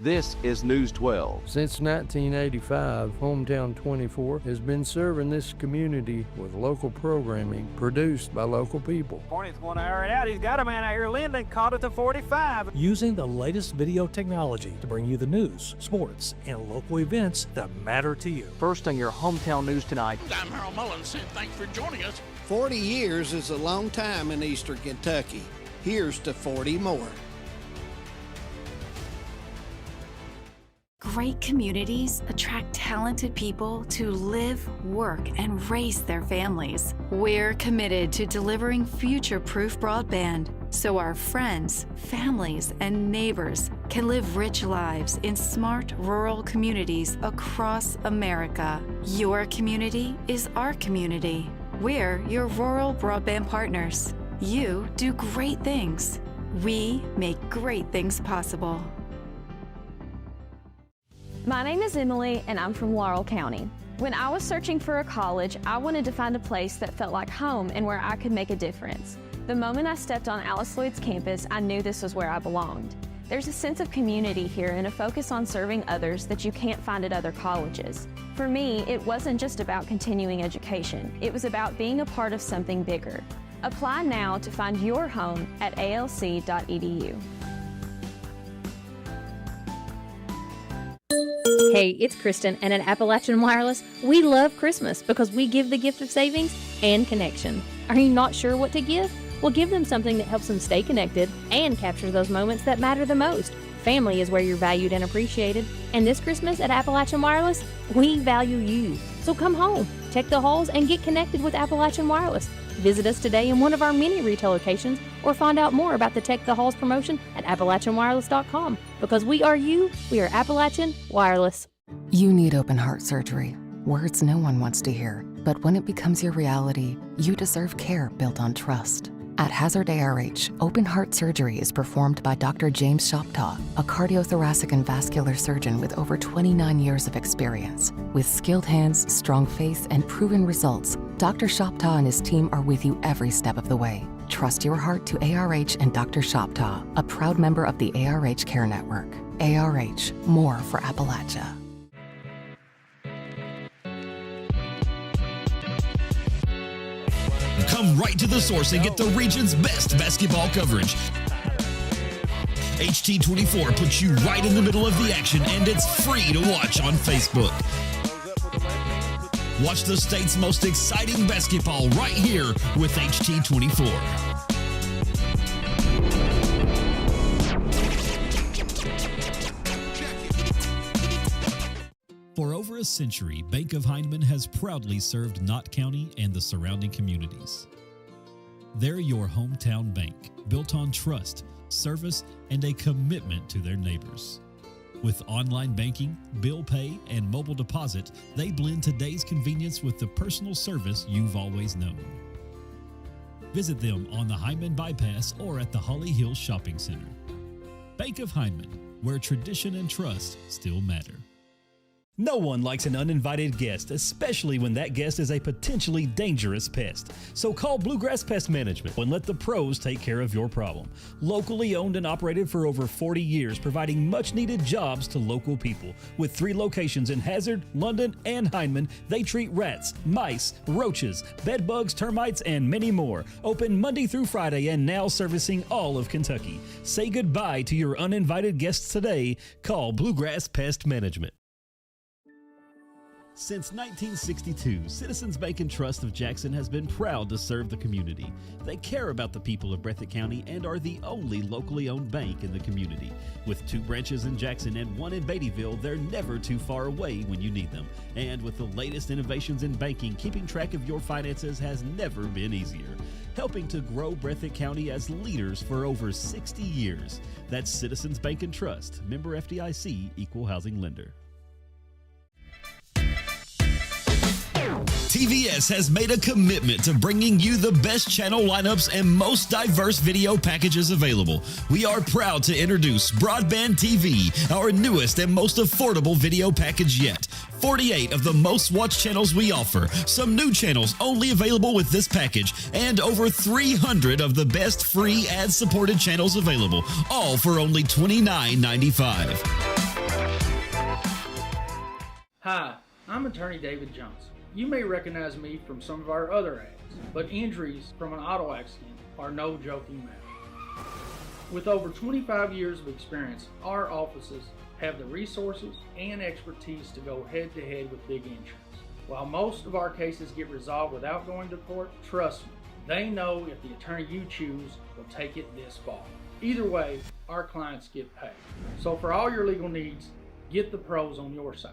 This is News 12. Since 1985, Hometown 24 has been serving this community with local programming produced by local people. Hornet's going to air it out. He's got a man out here, Linden, caught it to 45. Using the latest video technology to bring you the news, sports, and local events that matter to you. First on your hometown news tonight. I'm Harold Mullins, and thanks for joining us. 40 years is a long time in eastern Kentucky. Here's to 40 more. Great communities attract talented people to live, work, and raise their families. We're committed to delivering future-proof broadband so our friends, families, and neighbors can live rich lives in smart rural communities across America. Your community is our community. We're your rural broadband partners. You do great things. We make great things possible. My name is Emily, and I'm from Laurel County. When I was searching for a college, I wanted to find a place that felt like home and where I could make a difference. The moment I stepped on Alice Lloyd's campus, I knew this was where I belonged. There's a sense of community here and a focus on serving others that you can't find at other colleges. For me, it wasn't just about continuing education. It was about being a part of something bigger. Apply now to find your home at alc.edu. Hey, it's Kristen, and at Appalachian Wireless, we love Christmas because we give the gift of savings and connection. Are you not sure what to give? Well, give them something that helps them stay connected and capture those moments that matter the most. Family is where you're valued and appreciated. And this Christmas at Appalachian Wireless, we value you. So come home, check the halls, and get connected with Appalachian Wireless. Visit us today in one of our many retail locations or find out more about the Tech the Halls promotion at AppalachianWireless.com. Because we are you, we are Appalachian Wireless. You need open heart surgery. Words no one wants to hear. But when it becomes your reality, you deserve care built on trust. At Hazard ARH, open heart surgery is performed by Dr. James Shoptaw, a cardiothoracic and vascular surgeon with over 29 years of experience. With skilled hands, strong faith, and proven results, Dr. Shoptaw and his team are with you every step of the way. Trust your heart to ARH and Dr. Shoptaw, a proud member of the ARH Care Network. ARH, more for Appalachia. Come right to the source and get the region's best basketball coverage. HT24 puts you right in the middle of the action, and it's free to watch on Facebook. Watch the state's most exciting basketball right here with HT24. For over a century, Bank of Hindman has proudly served Knott County and the surrounding communities. They're your hometown bank, built on trust, service, and a commitment to their neighbors. With online banking, bill pay, and mobile deposit, they blend today's convenience with the personal service you've always known. Visit them on the Hindman Bypass or at the Holly Hills Shopping Center. Bank of Hindman, where tradition and trust still matter. No one likes an uninvited guest, especially when that guest is a potentially dangerous pest. So call Bluegrass Pest Management and let the pros take care of your problem. Locally owned and operated for over 40 years, providing much-needed jobs to local people. With 3 locations in Hazard, London, and Hindman, they treat rats, mice, roaches, bed bugs, termites, and many more. Open Monday through Friday and now servicing all of Kentucky. Say goodbye to your uninvited guests today. Call Bluegrass Pest Management. Since 1962, Citizens Bank and Trust of Jackson has been proud to serve the community. They care about the people of Breathitt County and are the only locally owned bank in the community. With 2 branches in Jackson and 1 in Beattyville, they're never too far away when you need them. And with the latest innovations in banking, keeping track of your finances has never been easier. Helping to grow Breathitt County as leaders for over 60 years. That's Citizens Bank and Trust, member FDIC, equal housing lender. TVS has made a commitment to bringing you the best channel lineups and most diverse video packages available. We are proud to introduce Broadband TV, our newest and most affordable video package yet. 48 of the most watched channels we offer, some new channels only available with this package, and over 300 of the best free ad-supported channels available, all for only $29.95. Hi, I'm attorney David Johnson. You may recognize me from some of our other ads, but injuries from an auto accident are no joking matter. With over 25 years of experience, our offices have the resources and expertise to go head-to-head with big insurance. While most of our cases get resolved without going to court, trust me, they know if the attorney you choose will take it this far. Either way, our clients get paid. So for all your legal needs, get the pros on your side.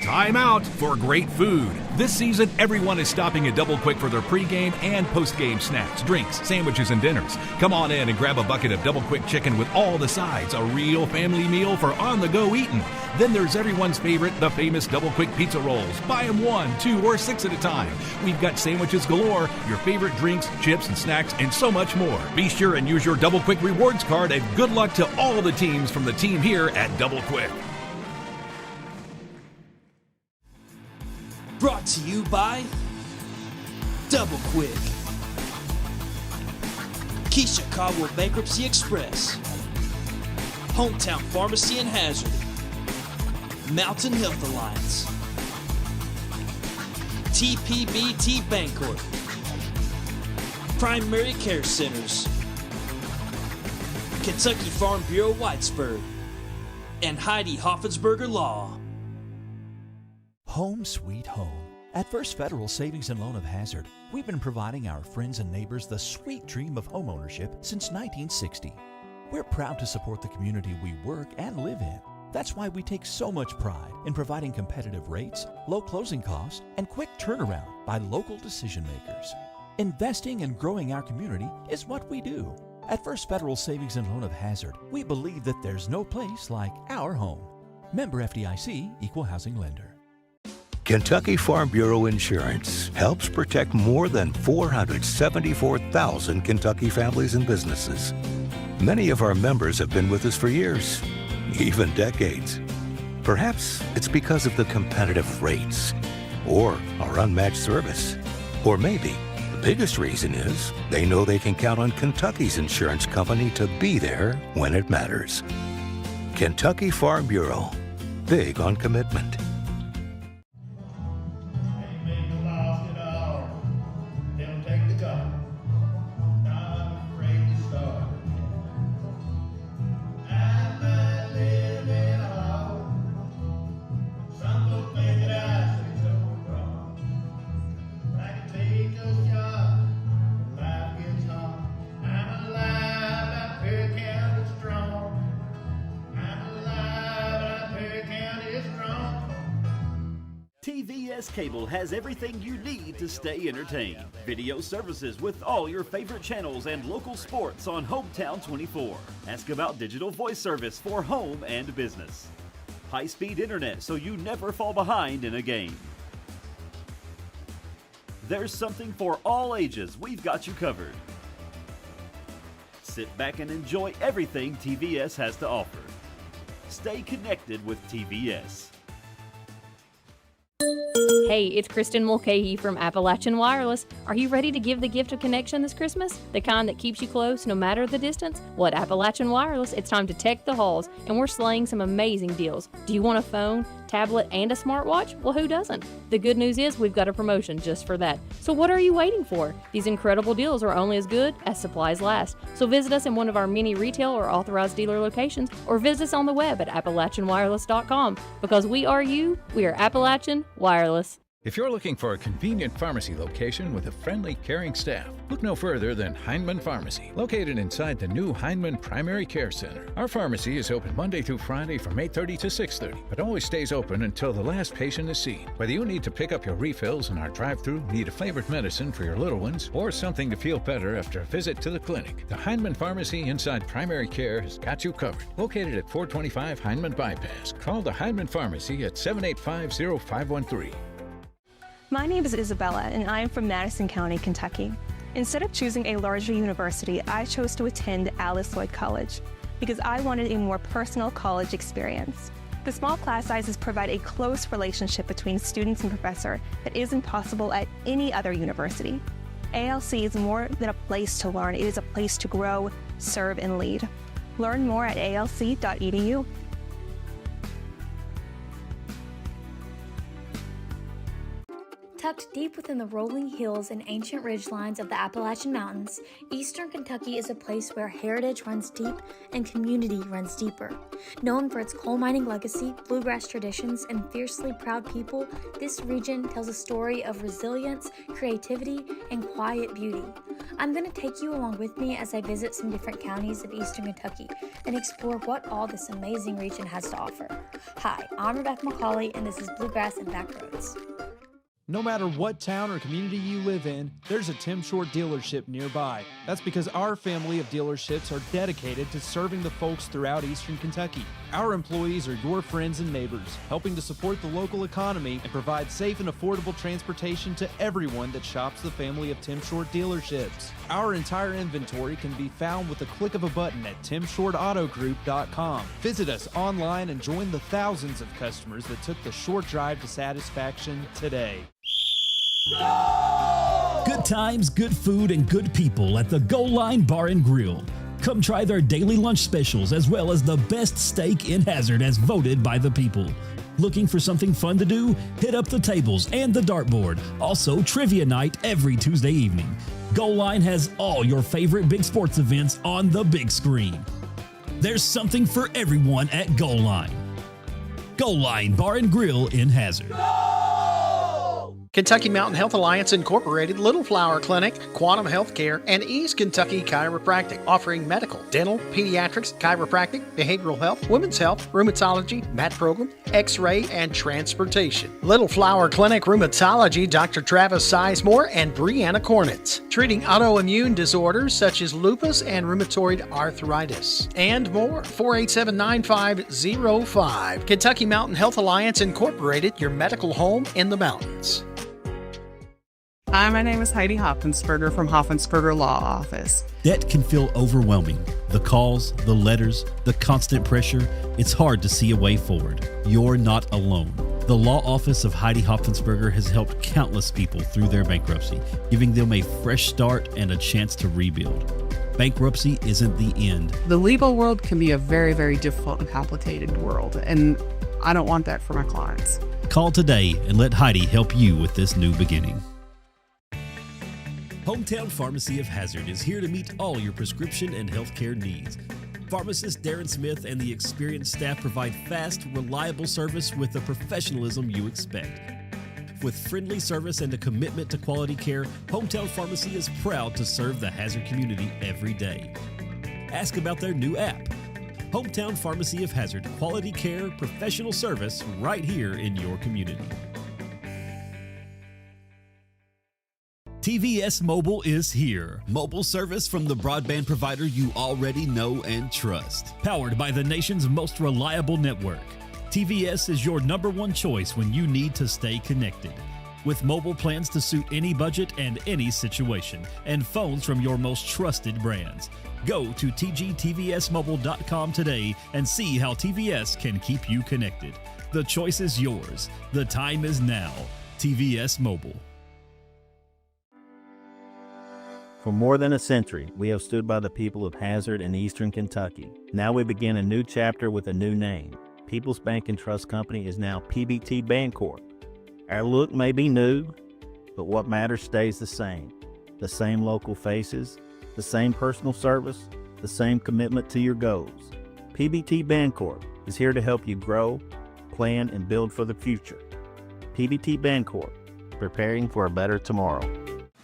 Time out for great food. This season, everyone is stopping at Double Quick for their pregame and postgame snacks, drinks, sandwiches, and dinners. Come on in and grab a bucket of Double Quick chicken with all the sides, a real family meal for on-the-go eating. Then there's everyone's favorite, the famous Double Quick pizza rolls. Buy them 1, 2, or 6 at a time. We've got sandwiches galore, your favorite drinks, chips, and snacks, and so much more. Be sure and use your Double Quick rewards card, and good luck to all the teams from the team here at Double Quick. Brought to you by Double Quick, Key Chicago Bankruptcy Express, Hometown Pharmacy in Hazard, Mountain Health Alliance, TPBT Bancorp, Primary Care Centers, Kentucky Farm Bureau Whitesburg, and Heidi Hoffensberger Law. Home sweet home. At First Federal Savings and Loan of Hazard, we've been providing our friends and neighbors the sweet dream of homeownership since 1960. We're proud to support the community we work and live in. That's why we take so much pride in providing competitive rates, low closing costs, and quick turnaround by local decision makers. Investing and growing our community is what we do. At First Federal Savings and Loan of Hazard, we believe that there's no place like our home. Member FDIC, Equal Housing Lender. Kentucky Farm Bureau Insurance helps protect more than 474,000 Kentucky families and businesses. Many of our members have been with us for years, even decades. Perhaps it's because of the competitive rates or our unmatched service. Or maybe the biggest reason is they know they can count on Kentucky's insurance company to be there when it matters. Kentucky Farm Bureau, big on commitment. TVS Cable has everything you need to stay entertained. Video services with all your favorite channels and local sports on Hometown 24. Ask about digital voice service for home and business. High-speed internet so you never fall behind in a game. There's something for all ages. We've got you covered. Sit back and enjoy everything TVS has to offer. Stay connected with TVS. Hey, it's Kristen Mulcahy from Appalachian Wireless. Are you ready to give the gift of connection this Christmas? The kind that keeps you close no matter the distance? Well, at Appalachian Wireless, it's time to tech the halls, and we're slaying some amazing deals. Do you want a phone, tablet, and a smartwatch? Well, who doesn't? The good news is we've got a promotion just for that. So what are you waiting for? These incredible deals are only as good as supplies last. So visit us in one of our many retail or authorized dealer locations, or visit us on the web at AppalachianWireless.com. Because we are you, we are Appalachian Wireless. If you're looking for a convenient pharmacy location with a friendly, caring staff, look no further than Heinemann Pharmacy, located inside the new Heinemann Primary Care Center. Our pharmacy is open Monday through Friday from 8:30 to 6:30, but always stays open until the last patient is seen. Whether you need to pick up your refills in our drive-thru, need a favorite medicine for your little ones, or something to feel better after a visit to the clinic, the Heinemann Pharmacy inside Primary Care has got you covered. Located at 425 Heinemann Bypass. Call the Heinemann Pharmacy at 785-0513. My name is Isabella, and I am from Madison County, Kentucky. Instead of choosing a larger university, I chose to attend Alice Lloyd College because I wanted a more personal college experience. The small class sizes provide a close relationship between students and professor that isn't possible at any other university. ALC is more than a place to learn, it is a place to grow, serve, and lead. Learn more at alc.edu. Tucked deep within the rolling hills and ancient ridgelines of the Appalachian Mountains, Eastern Kentucky is a place where heritage runs deep and community runs deeper. Known for its coal mining legacy, bluegrass traditions, and fiercely proud people, this region tells a story of resilience, creativity, and quiet beauty. I'm going to take you along with me as I visit some different counties of Eastern Kentucky and explore what all this amazing region has to offer. Hi, I'm Rebecca McCauley, and this is Bluegrass and Backroads. No matter what town or community you live in, there's a Tim Short dealership nearby. That's because our family of dealerships are dedicated to serving the folks throughout Eastern Kentucky. Our employees are your friends and neighbors, helping to support the local economy and provide safe and affordable transportation to everyone that shops the family of Tim Short dealerships. Our entire inventory can be found with the click of a button at timshortautogroup.com. Visit us online and join the thousands of customers that took the short drive to satisfaction today. Good times, good food, and good people at the Goal Line Bar and Grill. Come try their daily lunch specials as well as the best steak in Hazard as voted by the people. Looking for something fun to do? Hit up the tables and the dartboard. Also, trivia night every Tuesday evening. Goal Line has all your favorite big sports events on the big screen. There's something for everyone at Goal Line. Goal Line Bar and Grill in Hazard. Kentucky Mountain Health Alliance Incorporated, Little Flower Clinic, Quantum Healthcare, and East Kentucky Chiropractic, offering medical, dental, pediatrics, chiropractic, behavioral health, women's health, rheumatology, mat program, x-ray, and transportation. Little Flower Clinic Rheumatology, Dr. Travis Sizemore and Brianna Cornitz, treating autoimmune disorders such as lupus and rheumatoid arthritis, and more. 487-9505. Kentucky Mountain Health Alliance Incorporated, your medical home in the mountains. Hi, my name is Heidi Hoffensperger from Hoffensperger Law Office. Debt can feel overwhelming. The calls, the letters, the constant pressure, it's hard to see a way forward. You're not alone. The law office of Heidi Hoffensperger has helped countless people through their bankruptcy, giving them a fresh start and a chance to rebuild. Bankruptcy isn't the end. The legal world can be a very, very difficult and complicated world, and I don't want that for my clients. Call today and let Heidi help you with this new beginning. Hometown Pharmacy of Hazard is here to meet all your prescription and healthcare needs. Pharmacist Darren Smith and the experienced staff provide fast, reliable service with the professionalism you expect. With friendly service and a commitment to quality care, Hometown Pharmacy is proud to serve the Hazard community every day. Ask about their new app. Hometown Pharmacy of Hazard, quality care, professional service right here in your community. TVS Mobile is here. Mobile service from the broadband provider you already know and trust. Powered by the nation's most reliable network. TVS is your #1 choice when you need to stay connected. With mobile plans to suit any budget and any situation, and phones from your most trusted brands. Go to tgtvsmobile.com today and see how TVS can keep you connected. The choice is yours. The time is now. TVS Mobile. For more than a century, we have stood by the people of Hazard and Eastern Kentucky. Now we begin a new chapter with a new name. People's Bank and Trust Company is now PBT Bancorp. Our look may be new, but what matters stays the same. The same local faces, the same personal service, the same commitment to your goals. PBT Bancorp is here to help you grow, plan, and build for the future. PBT Bancorp, preparing for a better tomorrow.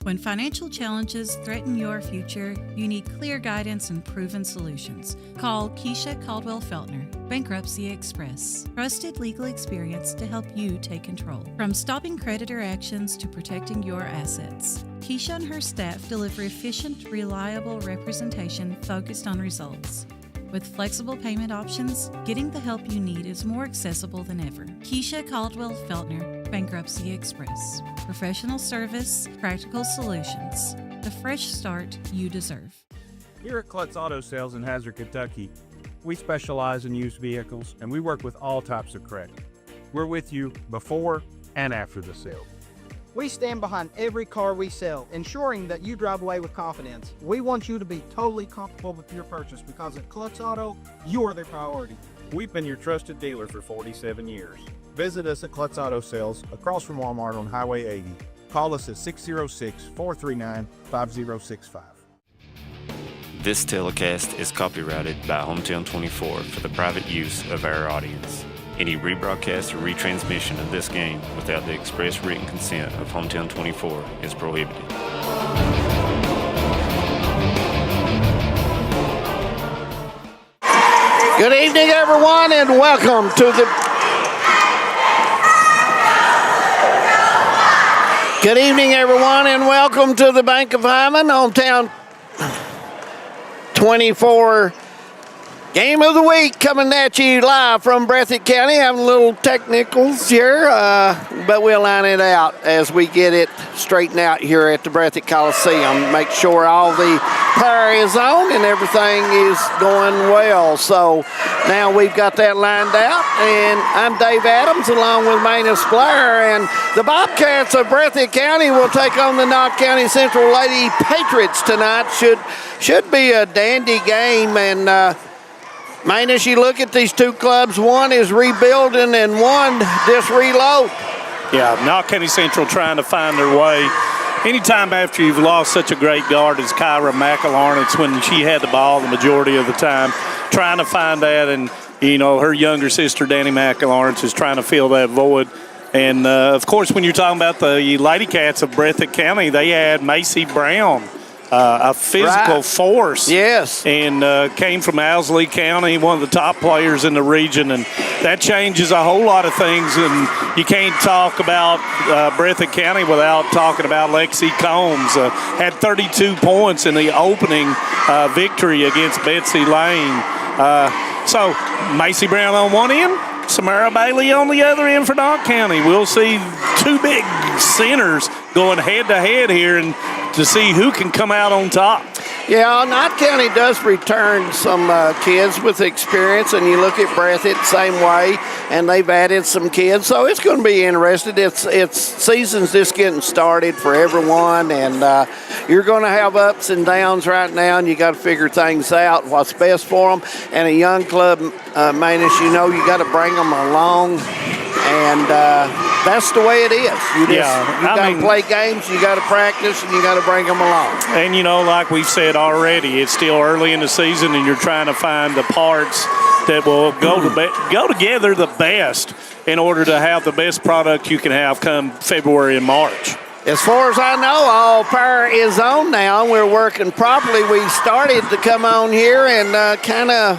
When financial challenges threaten your future, you need clear guidance and proven solutions. Call Keisha Caldwell Feltner, Bankruptcy Express. Trusted legal experience to help you take control. From stopping creditor actions to protecting your assets. Keisha and her staff deliver efficient, reliable representation focused on results. With flexible payment options, getting the help you need is more accessible than ever. Keisha Caldwell Feltner, Bankruptcy Express. Professional service, practical solutions. The fresh start you deserve. Here at Klutz Auto Sales in Hazard, Kentucky, we specialize in used vehicles and we work with all types of credit. We're with you before and after the sale. We stand behind every car we sell, ensuring that you drive away with confidence. We want you to be totally comfortable with your purchase because at Klutz Auto, you're the priority. We've been your trusted dealer for 47 years. Visit us at Klutz Auto Sales across from Walmart on Highway 80 call us at 606-439-5065. This telecast is copyrighted by Hometown 24 for the private use of our audience. Any rebroadcast or retransmission of this game without the express written consent of Hometown 24 is prohibited. Good evening, everyone, and welcome to the... Good evening, everyone, and welcome to the Bank of Hyman Hometown 24 Game of the Week, coming at you live from Breathitt County. Having a little technicals here, but we'll line it out as we get it straightened out here at the Breathitt Coliseum. Make sure all the power is on and everything is going well. So now we've got that lined out, and I'm Dave Adams along with Maynard Blair, and the Bobcats of Breathitt County will take on the Knott County Central Lady Patriots tonight. Should be a dandy game, and man, as you look at these two clubs, one is rebuilding and one just reload. Yeah, Knott County Central trying to find their way. Anytime after you've lost such a great guard as Kyra McElharn, it's when she had the ball the majority of the time, trying to find that. And, you know, her younger sister, Danny McElharn, is trying to fill that void. And, of course, when you're talking about the Lady Cats of Breathitt County, they had Macy Brown, a physical force. Yes. And came from Owsley County, one of the top players in the region. And that changes a whole lot of things. And you can't talk about Breathitt County without talking about Lexi Combs. Had 32 points in the opening victory against Betsy Lane. So Macy Brown on one end, Samara Bailey on the other end for Knott County. We'll see two big centers going head-to-head here and to see who can come out on top. Yeah, Knott County does return some kids with experience, and you look at Breathitt same way, and they've added some kids, so it's going to be interesting. It's season's just getting started for everyone, and you're going to have ups and downs right now, and you got to figure things out, what's best for them. And a young club, Manus, you know, you got to bring them along, and that's the way it is. You got to play games, you got to practice, and you got to bring them along. And, you know, like we've said already, it's still early in the season, and you're trying to find the parts that will go together the best in order to have the best product you can have come February and March. As far as I know, all power is on now. We're working properly. We started to come on here and kind of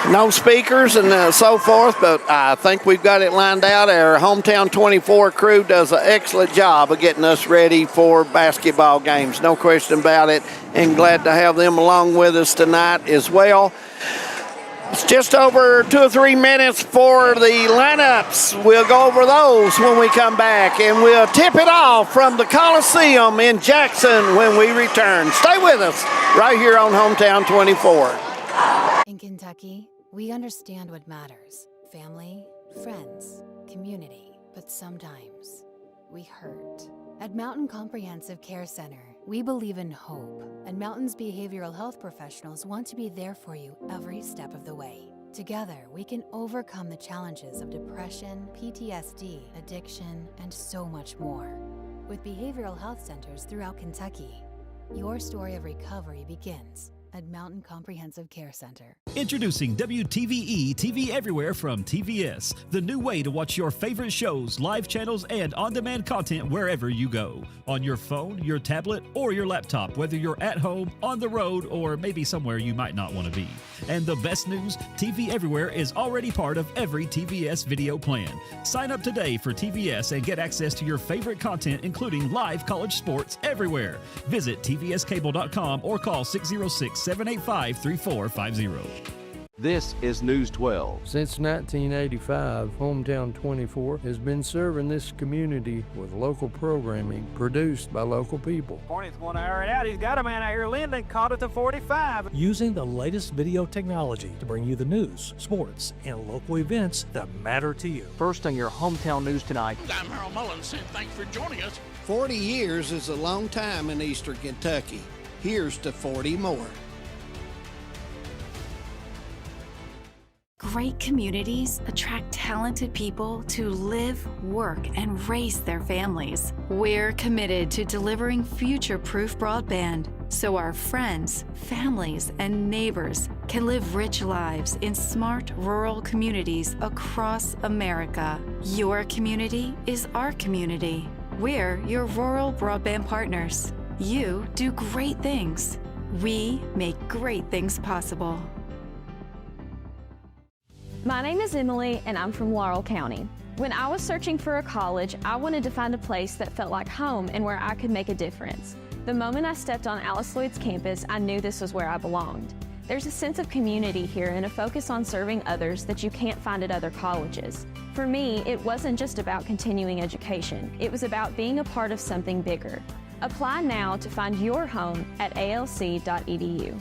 no speakers and so forth, but I think we've got it lined out. Our Hometown 24 crew does an excellent job of getting us ready for basketball games, no question about it, and glad to have them along with us tonight as well. It's just over 2 or 3 minutes for the lineups. We'll go over those when we come back, and we'll tip it off from the Coliseum in Jackson when we return. Stay with us right here on Hometown 24. In Kentucky, we understand what matters: family, friends, community. But sometimes we hurt. At Mountain Comprehensive Care Center, we believe in hope, and Mountain's behavioral health professionals want to be there for you every step of the way. Together, we can overcome the challenges of depression, PTSD, addiction, and so much more. With behavioral health centers throughout Kentucky, your story of recovery begins at Mountain Comprehensive Care Center. Introducing WTVE TV Everywhere from TVS, the new way to watch your favorite shows, live channels, and on-demand content wherever you go. On your phone, your tablet, or your laptop, whether you're at home, on the road, or maybe somewhere you might not want to be. And the best news, TV Everywhere is already part of every TVS video plan. Sign up today for TVS and get access to your favorite content, including live college sports everywhere. Visit tvscable.com or call 606-785-3450. This is News 12. Since 1985, Hometown 24 has been serving this community with local programming produced by local people. Hornet's going to air it out. He's got a man out here, Linden, caught at the 45. Using the latest video technology to bring you the news, sports, and local events that matter to you. First on your Hometown News tonight. I'm Harold Mullins, and thanks for joining us. 40 years is a long time in Eastern Kentucky. Here's to 40 more. Great communities attract talented people to live, work, and raise their families. We're committed to delivering future-proof broadband so our friends, families, and neighbors can live rich lives in smart rural communities across America. Your community is our community. We're your rural broadband partners. You do great things. We make great things possible. My name is Emily, and I'm from Laurel County. When I was searching for a college, I wanted to find a place that felt like home and where I could make a difference. The moment I stepped on Alice Lloyd's campus, I knew this was where I belonged. There's a sense of community here and a focus on serving others that you can't find at other colleges. For me, it wasn't just about continuing education. It was about being a part of something bigger. Apply now to find your home at alc.edu.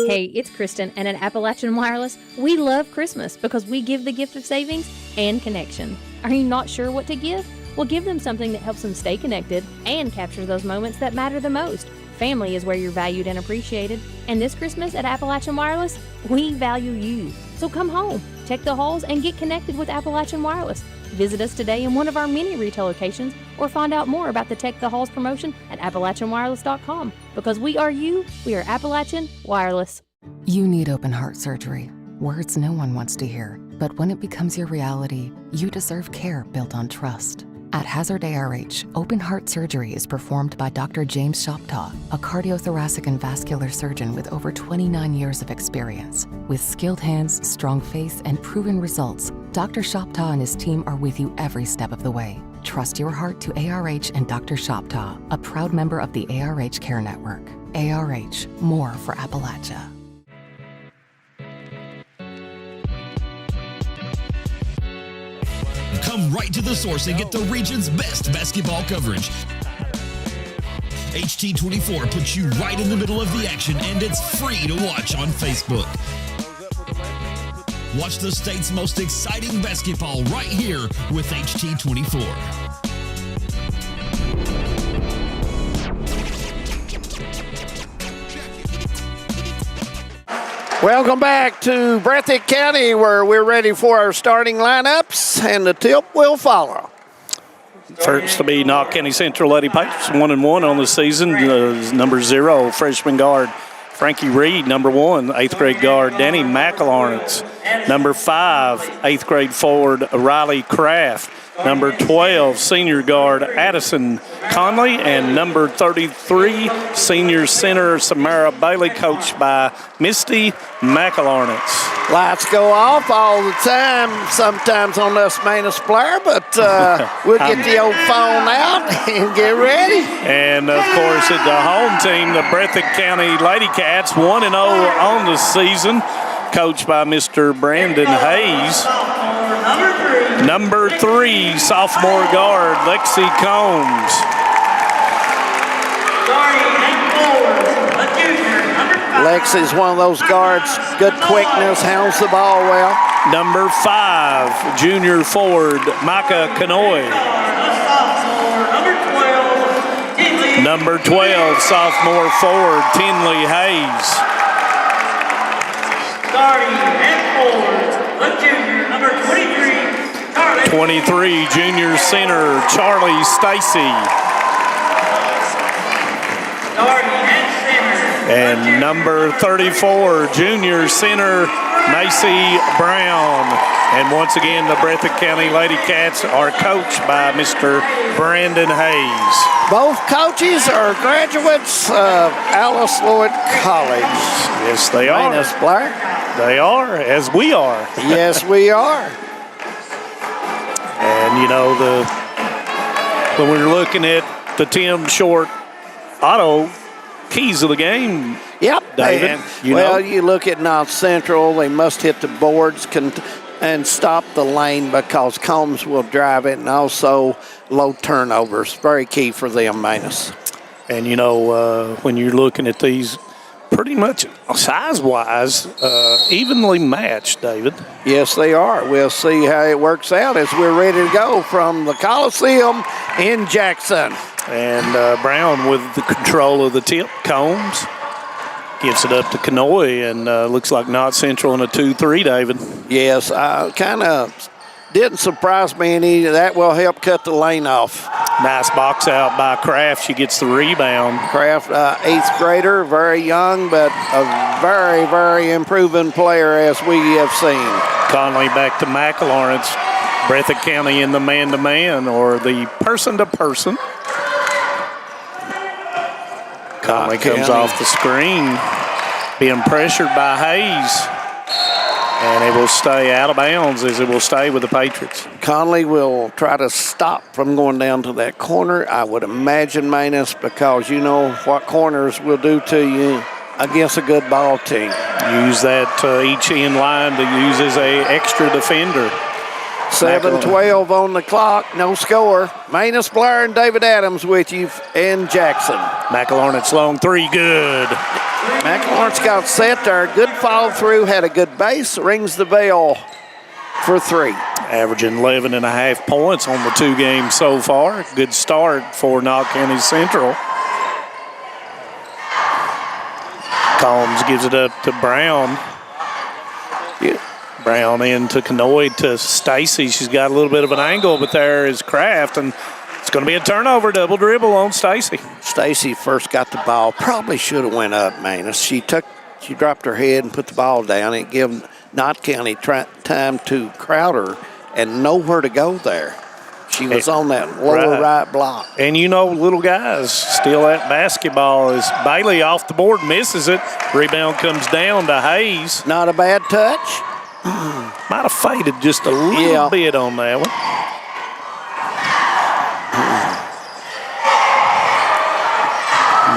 Hey, it's Kristen, and at Appalachian Wireless, we love Christmas because we give the gift of savings and connection. Are you not sure what to give? Well, give them something that helps them stay connected and capture those moments that matter the most. Family is where you're valued and appreciated. And this Christmas at Appalachian Wireless, we value you. So come home, check the halls, and get connected with Appalachian Wireless. Visit us today in one of our many retail locations or find out more about the Tech the Halls promotion at AppalachianWireless.com. Because we are you, we are Appalachian Wireless. You need open heart surgery. Words no one wants to hear. But when it becomes your reality, you deserve care built on trust. At Hazard ARH, open heart surgery is performed by Dr. James Shoptaw, a cardiothoracic and vascular surgeon with over 29 years of experience. With skilled hands, strong faith, and proven results, Dr. Shoptaw and his team are with you every step of the way. Trust your heart to ARH and Dr. Shoptaw, a proud member of the ARH Care Network. ARH, more for Appalachia. Come right to the source and get the region's best basketball coverage. HT24 puts you right in the middle of the action, and it's free to watch on Facebook. Watch the state's most exciting basketball right here with HT24. Welcome back to Breathitt County, where we're ready for our starting lineups, and the tip will follow. First to be Knott County Central Lady Pipes, 1-1 on the season. Number 0, freshman guard Frankie Reed. Number 1, 8th grade guard Danny McElharnitz. Number 5, 8th grade forward Riley Kraft. Number 12, senior guard Addison Conley. And number 33, senior center Samara Bailey, coached by Misty McElharnitz. Lights go off all the time, sometimes on us Manus Blair, but we'll get the old phone out and get ready. And, of course, at the home team, the Breathitt County Lady Cats, 1-0 on the season, coached by Mr. Brandon Hayes. Number 3, sophomore guard Lexi Combs. Lexi's one of those guards, good quickness, handles the ball well. Number 5, junior forward Micah Canoy. Number 12, sophomore forward Tinley Hayes. Starting at forward, the junior, number 23, junior center Charlie Stacy. And number 34, junior center Macy Brown. And once again, the Breathitt County Lady Cats are coached by Mr. Brandon Hayes. Both coaches are graduates of Alice Lloyd College. Yes, they are. Manus Blair. They are, as we are. Yes, we are. And, you know, when we're looking at the Tim Short Auto keys of the game, yep, David. You look at Knott Central, they must hit the boards and stop the lane because Combs will drive it, and also low turnovers. Very key for them, Manus. And, you know, when you're looking at these, pretty much size-wise, evenly matched, David. Yes, they are. We'll see how it works out as we're ready to go from the Coliseum in Jackson. And Brown with the control of the tip, Combs. gives it up to Kanoy, and looks like Knott Central in a 2-3, David. Yes, kind of didn't surprise me any. That will help cut the lane off. Nice box out by Kraft. She gets the rebound. Kraft, 8th grader, very young, but a very, very improving player as we have seen. Conley back to McLawrence. Breathitt County in the man-to-man or the person-to-person. Conley comes off the screen, being pressured by Hayes. And it will stay out of bounds as it will stay with the Patriots. Conley will try to stop from going down to that corner, I would imagine, Manus, because you know what corners will do to you against a good ball team. Use that each end line to use as a extra defender. 7:12 on the clock, no score. Manus Blair and David Adams with you in Jackson. McLaurin's long three, good. McLaurin's got set there, good follow through, had a good base, rings the bell for 3. Averaging 11.5 points on the 2 games so far. Good start for Knott County Central. Combs gives it up to Brown. Brown into Kanoy to Stacy. She's got a little bit of an angle, but there is Kraft, and it's going to be a turnover, double dribble on Stacy. Stacy first got the ball, probably should have went up, Manus. She dropped her head and put the ball down. It gave Knott County time to crowd her and nowhere to go there. She was on that lower right block. And you know, little guys steal that basketball as Bailey off the board misses it. Rebound comes down to Hayes. Not a bad touch. Might have faded just a little bit on that one.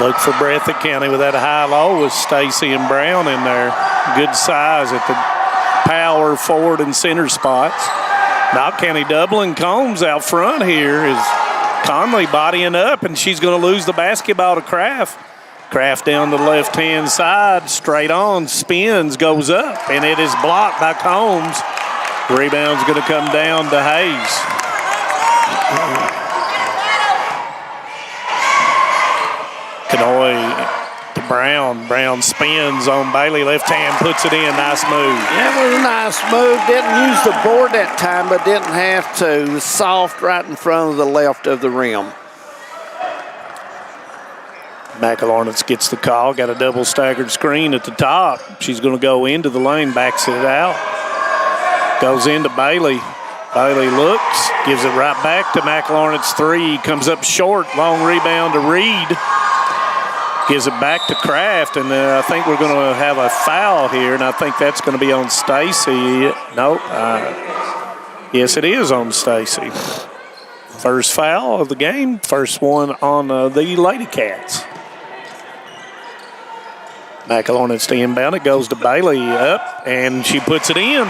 Look for Breathitt County with that high-low with Stacy and Brown in there. Good size at the power, forward, and center spots. Knott County doubling Combs out front here is Conley bodying up, and she's going to lose the basketball to Kraft. Kraft down the left-hand side, straight on, spins, goes up, and it is blocked by Combs. Rebound's going to come down to Hayes. Kanoy to Brown. Brown spins on Bailey, left hand, puts it in. Nice move. Yeah, it was a nice move. Didn't use the board that time, but didn't have to. It was soft right in front of the left of the rim. McLaurin gets the call, got a double staggered screen at the top. She's going to go into the lane, backs it out. Goes into Bailey. Bailey looks, gives it right back to McLaurin's 3. Comes up short, long rebound to Reed. Gives it back to Kraft, and I think we're going to have a foul here, and I think that's going to be on Stacy. No, yes, it is on Stacy. First foul of the game, first one on the Lady Cats. McLaurin's to inbound. It goes to Bailey up, and she puts it in.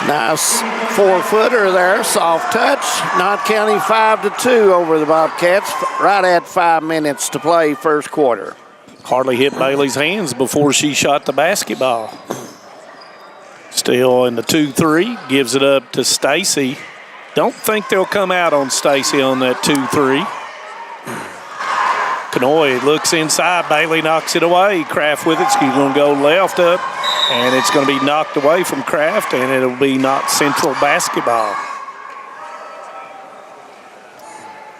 Nice 4-footer there, soft touch. Knott County 5-2 over the Bobcats, right at 5 minutes to play first quarter. Hardly hit Bailey's hands before she shot the basketball. Still in the 2-3, gives it up to Stacy. Don't think they'll come out on Stacy on that 2-3. Kanoy looks inside. Bailey knocks it away. Kraft with it. She's going to go left up, and it's going to be knocked away from Kraft, and it'll be Knott Central basketball.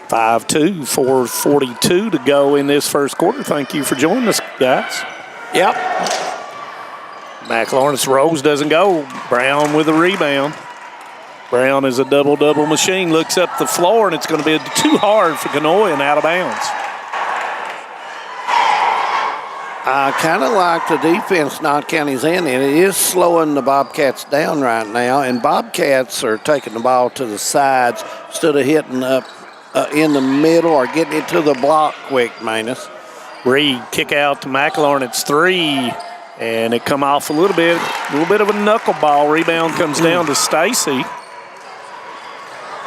5-2, 4:42 to go in this first quarter. Thank you for joining us, guys. Yep. McLaurin's Rose doesn't go. Brown with a rebound. Brown is a double-double machine. Looks up the floor, and it's going to be too hard for Kanoy and out of bounds. I kind of like the defense Knott County's in, and it is slowing the Bobcats down right now. And Bobcats are taking the ball to the sides instead of hitting up in the middle or getting it to the block quick, Manus. Reed kick out to McLaurin. It's 3, and it come off a little bit of a knuckleball. Rebound comes down to Stacy.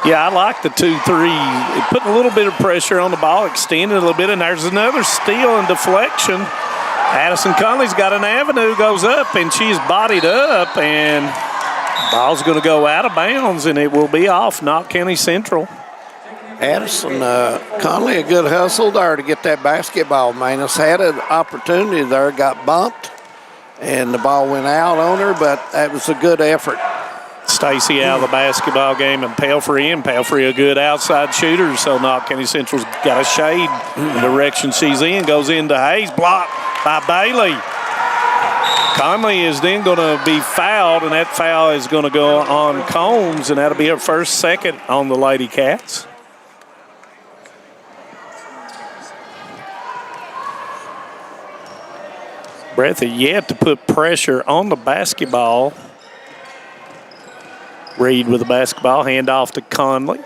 Yeah, I like the 2-3. It put a little bit of pressure on the ball, extended a little bit, and there's another steal and deflection. Addison Conley's got an avenue, goes up, and she's bodied up, and ball's going to go out of bounds, and it will be off Knott County Central. Addison Conley, a good hustle there to get that basketball. Manus had an opportunity there, got bumped, and the ball went out on her, but that was a good effort. Stacy out of the basketball game and Pelfrey in. Pelfrey a good outside shooter, so Knott County Central's got a shade in the direction she's in. Goes into Hayes, blocked by Bailey. Conley is then going to be fouled, and that foul is going to go on Combs, and that'll be her first second on the Lady Cats. Breathitt yet to put pressure on the basketball. Reed with the basketball, hand off to Conley.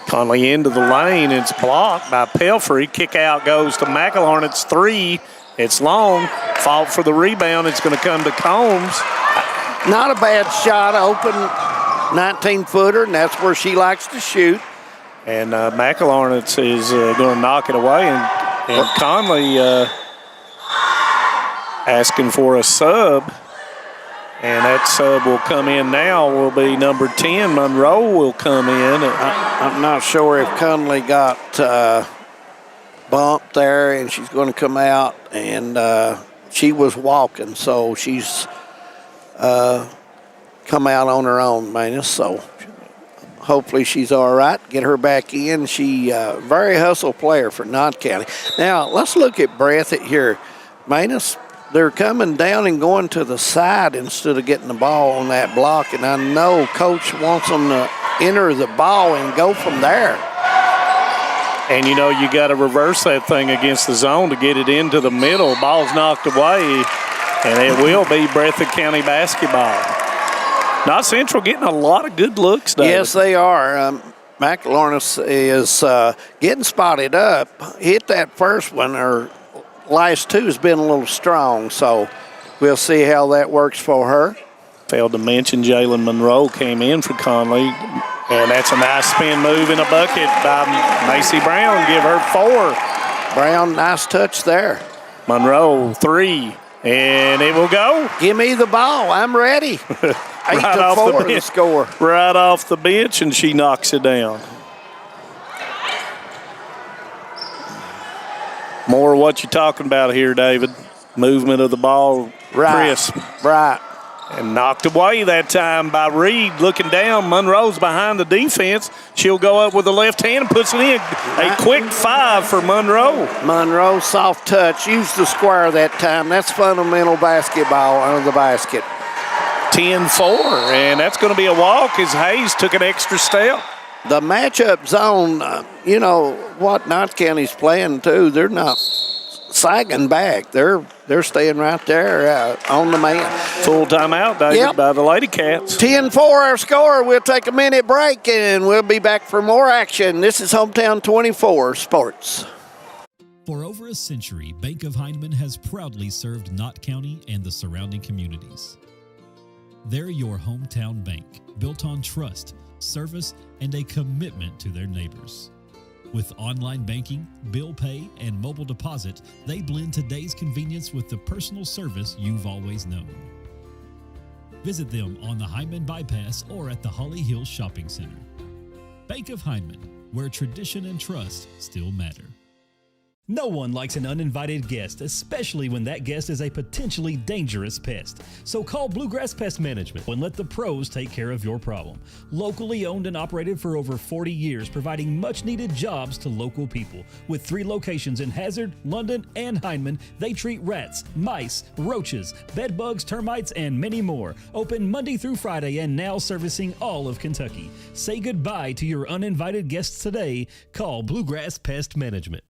Conley into the lane, it's blocked by Pelfrey. Kick out goes to McElhorn, it's 3. It's long, fought for the rebound, it's going to come to Combs. Not a bad shot, open 19-footer, and that's where she likes to shoot. And McElhorn is going to knock it away, and Conley asking for a sub. And that sub will come in now, will be number 10. Monroe will come in. I'm not sure if Conley got bumped there, and she's going to come out, and she was walking, so she's come out on her own, Manus, so hopefully she's all right. Get her back in. She very hustle player for Knott County. Now, let's look at Breathitt here. Manus, they're coming down and going to the side instead of getting the ball on that block, and I know Coach wants them to enter the ball and go from there. And, you know, you got to reverse that thing against the zone to get it into the middle. Ball's knocked away, and it will be Breathitt County basketball. Knott Central getting a lot of good looks, David. Yes, they are. McElhorn is getting spotted up. Hit that first one, or last two has been a little strong, so we'll see how that works for her. Failed to mention Jalen Monroe came in for Conley, and that's a nice spin move in a bucket by Macy Brown. Give her 4. Brown, nice touch there. Monroe, 3, and it will go. Give me the ball. I'm ready. 8-4 to score. Right off the bench, and she knocks it down. More of what you're talking about here, David. Movement of the ball, crisp. Right. And knocked away that time by Reed. Looking down, Monroe's behind the defense. She'll go up with the left hand and puts it in. A quick 5 for Monroe. Monroe, soft touch. Used the square that time. That's fundamental basketball under the basket. 10-4, and that's going to be a walk as Hayes took an extra step. The matchup zone, you know, what Knott County's playing too, they're not sagging back. They're staying right there on the man. Full timeout, David, by the Lady Cats. 10-4 our score. We'll take a minute break, and we'll be back for more action. This is Hometown 24 Sports. For over a century, Bank of Heinemann has proudly served Knott County and the surrounding communities. They're your hometown bank, built on trust, service, and a commitment to their neighbors. With online banking, bill pay, and mobile deposit, they blend today's convenience with the personal service you've always known. Visit them on the Hyman Bypass or at the Holly Hills Shopping Center. Bank of Hyman, where tradition and trust still matter. No one likes an uninvited guest, especially when that guest is a potentially dangerous pest. So call Bluegrass Pest Management and let the pros take care of your problem. Locally owned and operated for over 40 years, providing much-needed jobs to local people. With 3 locations in Hazard, London, and Heinemann, they treat rats, mice, roaches, bedbugs, termites, and many more. Open Monday through Friday and now servicing all of Kentucky. Say goodbye to your uninvited guests today. Call Bluegrass Pest Management.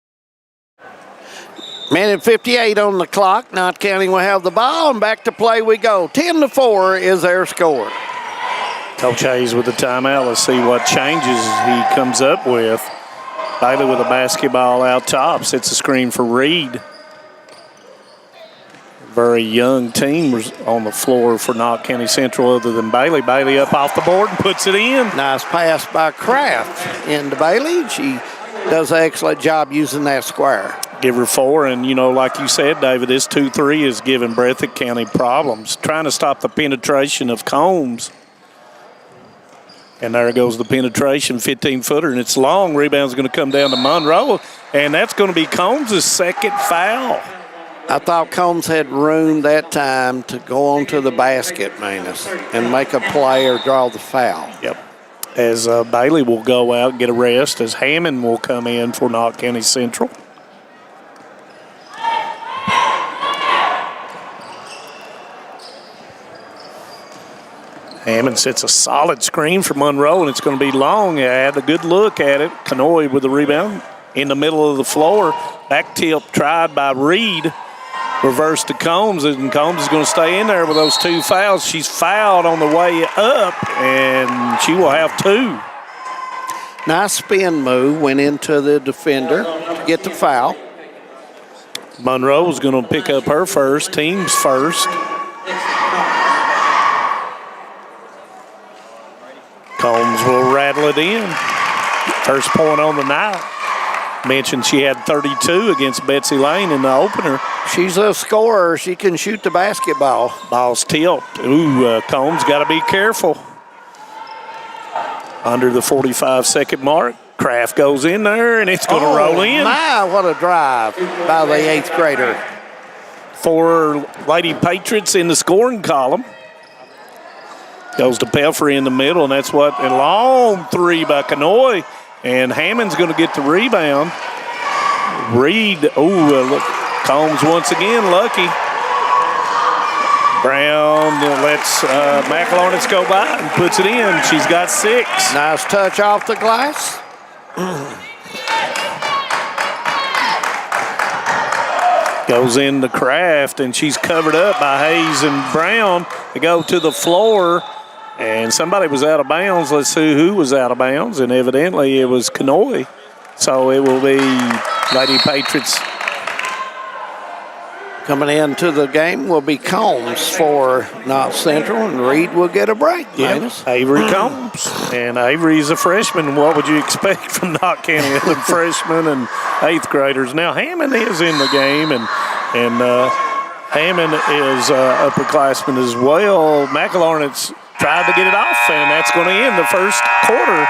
Minute 58 on the clock. Knott County will have the ball, and back to play we go. 10-4 is their score. Coach Hayes with the timeout. Let's see what changes he comes up with. Bailey with the basketball out top. Sets a screen for Reed. Very young team on the floor for Knott County Central other than Bailey. Bailey up off the board and puts it in. Nice pass by Kraft into Bailey. She does an excellent job using that square. Give her 4, and, you know, like you said, David, this 2-3 is giving Breathitt County problems. Trying to stop the penetration of Combs. And there goes the penetration, 15-footer, and it's long. Rebound's going to come down to Monroe, and that's going to be Combs' second foul. I thought Combs had room that time to go onto the basket, Manus, and make a play or draw the foul. Yep. As Bailey will go out and get a rest, as Hammond will come in for Knott County Central. Hammond sets a solid screen for Monroe, and it's going to be long. Had a good look at it. Kanoy with the rebound in the middle of the floor. Back tip tried by Reed. Reverse to Combs, and Combs is going to stay in there with those 2 fouls. She's fouled on the way up, and she will have 2. Nice spin move, went into the defender to get the foul. Monroe is going to pick up her first, team's first. Combs will rattle it in. First point on the night. Mentioned she had 32 against Betsy Lane in the opener. She's a scorer. She can shoot the basketball. Ball's tipped. Ooh, Combs got to be careful. Under the 45-second mark. Kraft goes in there, and it's going to roll in. My, what a drive by the 8th grader. 4 Lady Patriots in the scoring column. Goes to Pelfrey in the middle, and that's what a long 3 by Kanoy. And Hammond's going to get the rebound. Reed, look, Combs once again lucky. Brown lets McElharnitz go by and puts it in. She's got 6. Nice touch off the glass. Goes into Kraft, and she's covered up by Hayes and Brown. They go to the floor, and somebody was out of bounds. Let's see who was out of bounds, and evidently it was Kanoy. So it will be Lady Patriots. Coming into the game will be Combs for Knott Central, and Reed will get a break. Yes, Avery Combs. And Avery's a freshman. What would you expect from Knott County? The freshmen and 8th graders. Now Hammond is in the game, and Hammond is upperclassman as well. McElharnitz tried to get it off, and that's going to end the first quarter.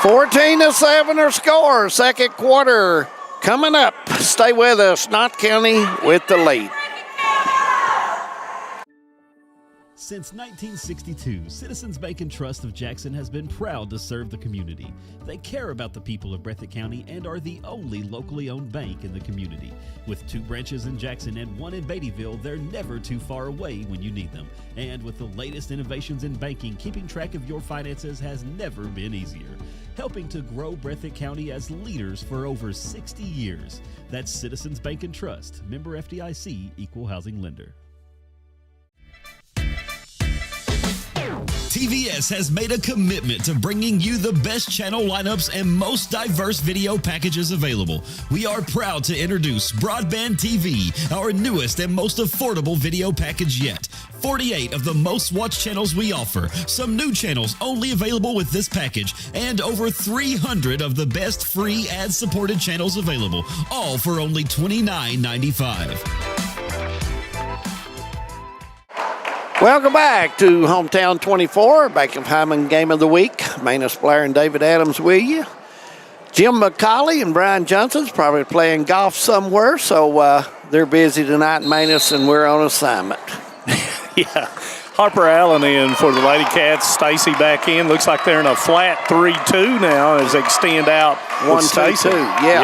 14-7 or score. Second quarter coming up. Stay with us. Knott County with the lead. Since 1962, Citizens Bank and Trust of Jackson has been proud to serve the community. They care about the people of Breathitt County and are the only locally owned bank in the community. With 2 branches in Jackson and 1 in Beattyville, they're never too far away when you need them. And with the latest innovations in banking, keeping track of your finances has never been easier. Helping to grow Breathitt County as leaders for over 60 years. That's Citizens Bank and Trust, member FDIC, equal housing lender. TVS has made a commitment to bringing you the best channel lineups and most diverse video packages available. We are proud to introduce Broadband TV, our newest and most affordable video package yet. 48 of the most watched channels we offer, some new channels only available with this package, and over 300 of the best free ad-supported channels available, all for only $29.95. Welcome back to Hometown 24, Bank of Hyman Game of the Week. Manus Blair and David Adams with you. Jim McCauley and Brian Johnson's probably playing golf somewhere, so they're busy tonight in Manus, and we're on assignment. Yeah. Harper Allen in for the Lady Cats. Stacy back in. Looks like they're in a flat 3-2 now as they extend out. 1-2-2, yeah.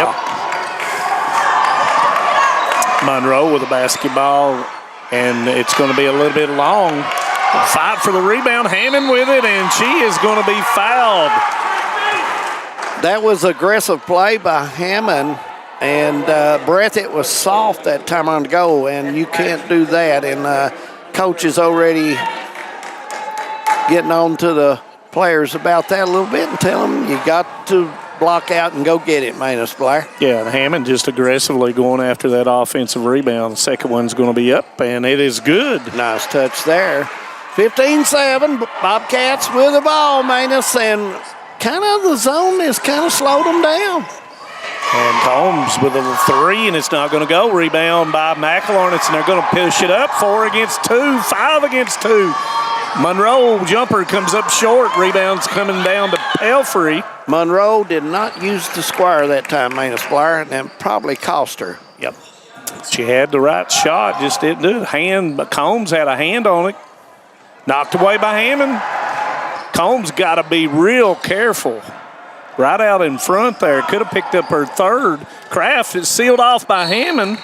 Yep. Monroe with the basketball. And it's going to be a little bit long. Fight for the rebound. Hammond with it, and she is going to be fouled. That was aggressive play by Hammond, and Breathitt was soft that time on the go, and you can't do that. And coach is already getting on to the players about that a little bit and tell them you got to block out and go get it, Manus Blair. Yeah, and Hammond just aggressively going after that offensive rebound. The second one's going to be up, and it is good. Nice touch there. 15-7, Bobcats with the ball, Manus, and kind of the zone has kind of slowed them down. And Combs with a 3, and it's not going to go. Rebound by McElharnitz, and they're going to push it up. 4 against 2, 5 against 2. Monroe jumper comes up short. Rebound's coming down to Pelfrey. Monroe did not use the square that time, Manus Blair, and that probably cost her. Yep. She had the right shot, just didn't do it. But Combs had a hand on it. Knocked away by Hammond. Combs got to be real careful. Right out in front there. Could have picked up her third. Kraft is sealed off by Hammond.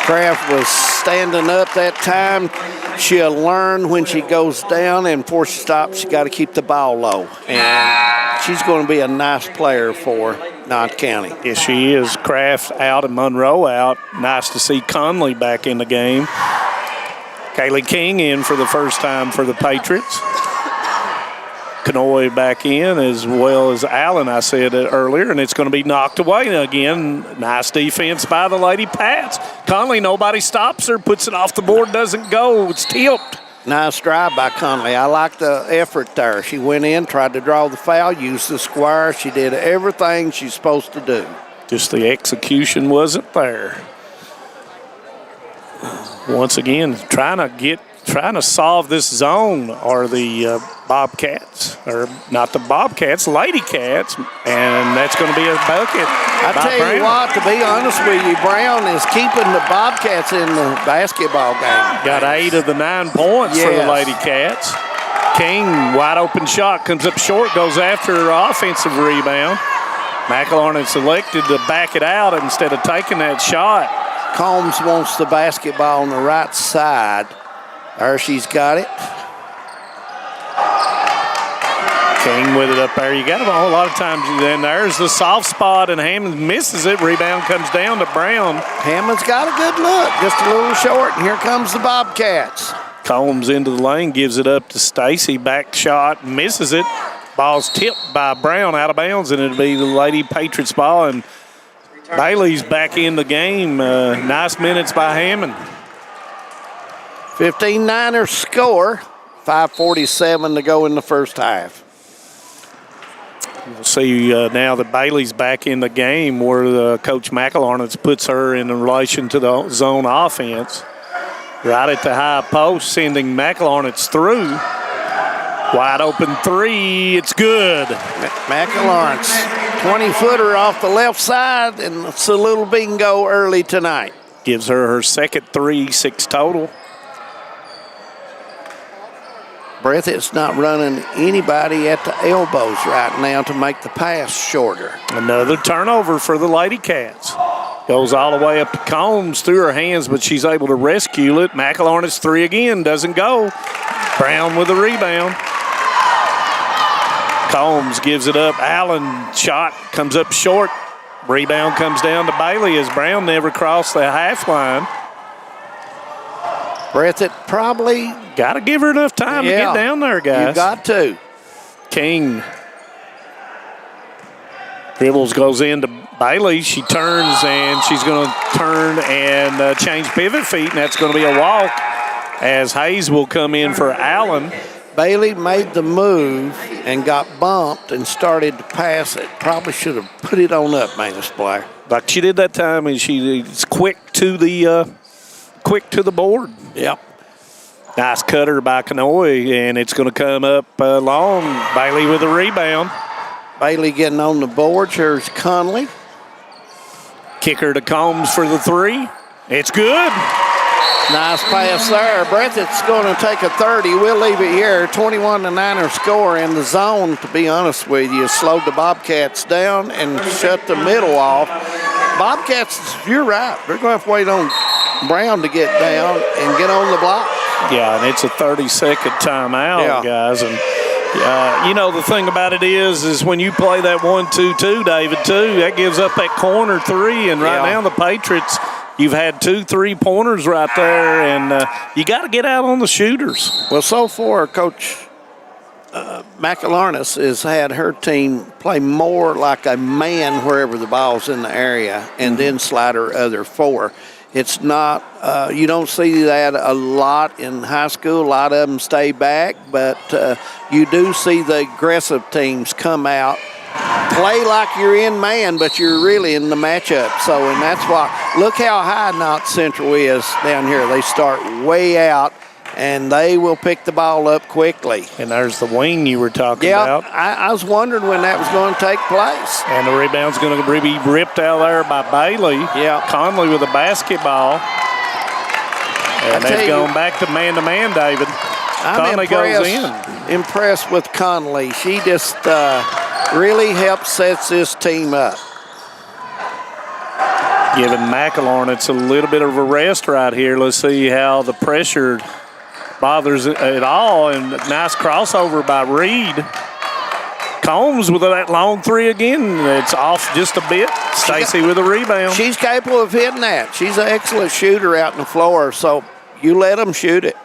Kraft was standing up that time. She'll learn when she goes down, and before she stops, she got to keep the ball low. And she's going to be a nice player for Knott County. Yes, she is. Kraft out and Monroe out. Nice to see Conley back in the game. Kaylee King in for the first time for the Patriots. Kanoy back in, as well as Allen, I said earlier, and it's going to be knocked away again. Nice defense by the Lady Pats. Conley, nobody stops her, puts it off the board, doesn't go. It's tipped. Nice drive by Conley. I like the effort there. She went in, tried to draw the foul, used the square. She did everything she's supposed to do. Just the execution wasn't there. Once again, trying to solve this zone are the Bobcats, or not the Bobcats, Lady Cats, and that's going to be a bucket. I tell you what, to be honest with you, Brown is keeping the Bobcats in the basketball game. Got 8 of the 9 points for the Lady Cats. King, wide open shot, comes up short, goes after her offensive rebound. McElharnon selected to back it out instead of taking that shot. Combs wants the basketball on the right side. There she's got it. King with it up there. You got it a lot of times. Then there's the soft spot, and Hammond misses it. Rebound comes down to Brown. Hammond's got a good look, just a little short, and here comes the Bobcats. Combs into the lane, gives it up to Stacy. Back shot, misses it. Ball's tipped by Brown out of bounds, and it'll be the Lady Patriots ball. And Bailey's back in the game. Nice minutes by Hammond. 15-9er score, 5:47 to go in the first half. We'll see now that Bailey's back in the game where Coach McElharnon puts her in relation to the zone offense. Right at the high post, sending McElharnon through. Wide open three, it's good. McElharnon's 20-footer off the left side, and it's a little bingo early tonight. Gives her second 3, 6 total. Breathitt's not running anybody at the elbows right now to make the pass shorter. Another turnover for the Lady Cats. Goes all the way up to Combs through her hands, but she's able to rescue it. McElharnon's 3 again, doesn't go. Brown with the rebound. Combs gives it up. Allen shot comes up short. Rebound comes down to Bailey as Brown never crossed the half line. Breathitt probably got to give her enough time to get down there, guys. You got to. King dribbles, goes into Bailey. She turns, and she's going to turn and change pivot feet, and that's going to be a walk as Hayes will come in for Allen. Bailey made the move and got bumped and started to pass it. Probably should have put it on up, Manus Blair. Like she did that time, and she's quick to the board. Yep. Nice cutter by Kanoy, and it's going to come up long. Bailey with a rebound. Bailey getting on the board. Here's Conley. Kicker to Combs for the 3. It's good. Nice pass there. Breathitt's going to take a 30. We'll leave it here. 21-9er score in the zone, to be honest with you. Slowed the Bobcats down and shut the middle off. Bobcats, you're right. They're going to have to wait on Brown to get down and get on the block. Yeah, and it's a 30-second timeout, guys. And, the thing about it is when you play that 1-2-2, David, too, that gives up that corner 3. And right now the Patriots, you've had 2 3-pointers right there, and you got to get out on the shooters. Well, so far, Coach McElharnon has had her team play more like a man wherever the ball's in the area and then slide her other 4. It's not, you don't see that a lot in high school. A lot of them stay back, but you do see the aggressive teams come out, play like you're in man, but you're really in the matchup. So, and that's why, look how high Knott Central is down here. They start way out, and they will pick the ball up quickly. And there's the wing you were talking about. I was wondering when that was going to take place. And the rebound's going to be ripped out there by Bailey. Yeah. Conley with a basketball. And they've gone back to man-to-man, David. Conley goes in. Impressed with Conley. She just really helps sets this team up. Giving McElornitz a little bit of a rest right here. Let's see how the pressure bothers it at all. And nice crossover by Reed. Combs with that long three again. It's off just a bit. Stacy with a rebound. She's capable of hitting that. She's an excellent shooter out on the floor, so you let them shoot it.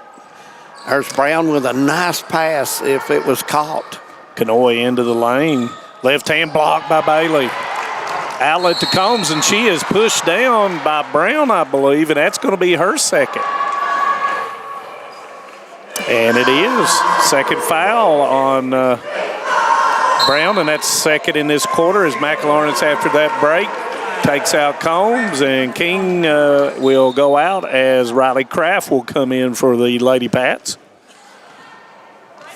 There's Brown with a nice pass if it was caught. Kanoy into the lane. Left hand block by Bailey. Outlet to Combs, and she is pushed down by Brown, I believe, and that's going to be her second. And it is. Second foul on Brown, and that's second in this quarter as McElornitz, after that break, takes out Combs, and King will go out as Riley Kraft will come in for the Lady Pats.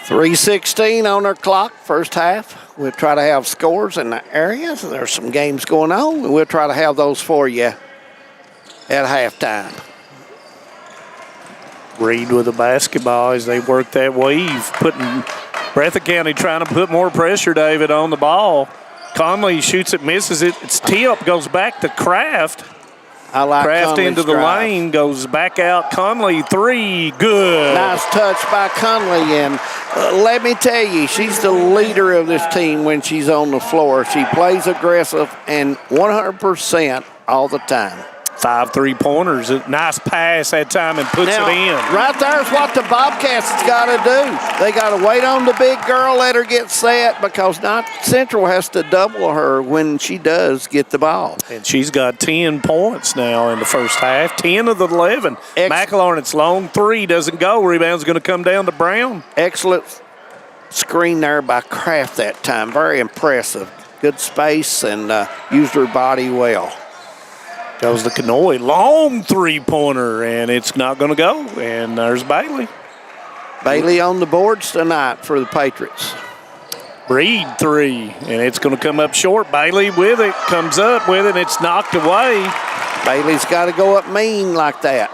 3:16 on our clock, first half. We'll try to have scores in the area. So there's some games going on, and we'll try to have those for you at halftime. Reed with the basketball as they work that weave, putting Breathitt County trying to put more pressure, David, on the ball. Conley shoots it, misses it. It's tip, goes back to Kraft. I like Kraft Conley's into the drive. lane, goes back out. Conley, three, good. Nice touch by Conley, and let me tell you, she's the leader of this team when she's on the floor. She plays aggressive and 100% all the time. 5 3-pointers. Nice pass that time and puts Now, it in. Right there's what the Bobcats has got to do. They got to wait on the big girl, let her get set, because Knott Central has to double her when she does get the ball. And she's got 10 points now in the first half, 10 of the 11. McElornitz long three doesn't go. Rebound's going to come down to Brown. Excellent screen there by Kraft that time. Very impressive. Good space and used her body well. Goes the Kanoy, long three-pointer, and it's not going to go. And there's Bailey. Bailey on the boards tonight for the Patriots. Reed three, and it's going to come up short. Bailey with it, comes up with it, and it's knocked away. Bailey's got to go up mean like that.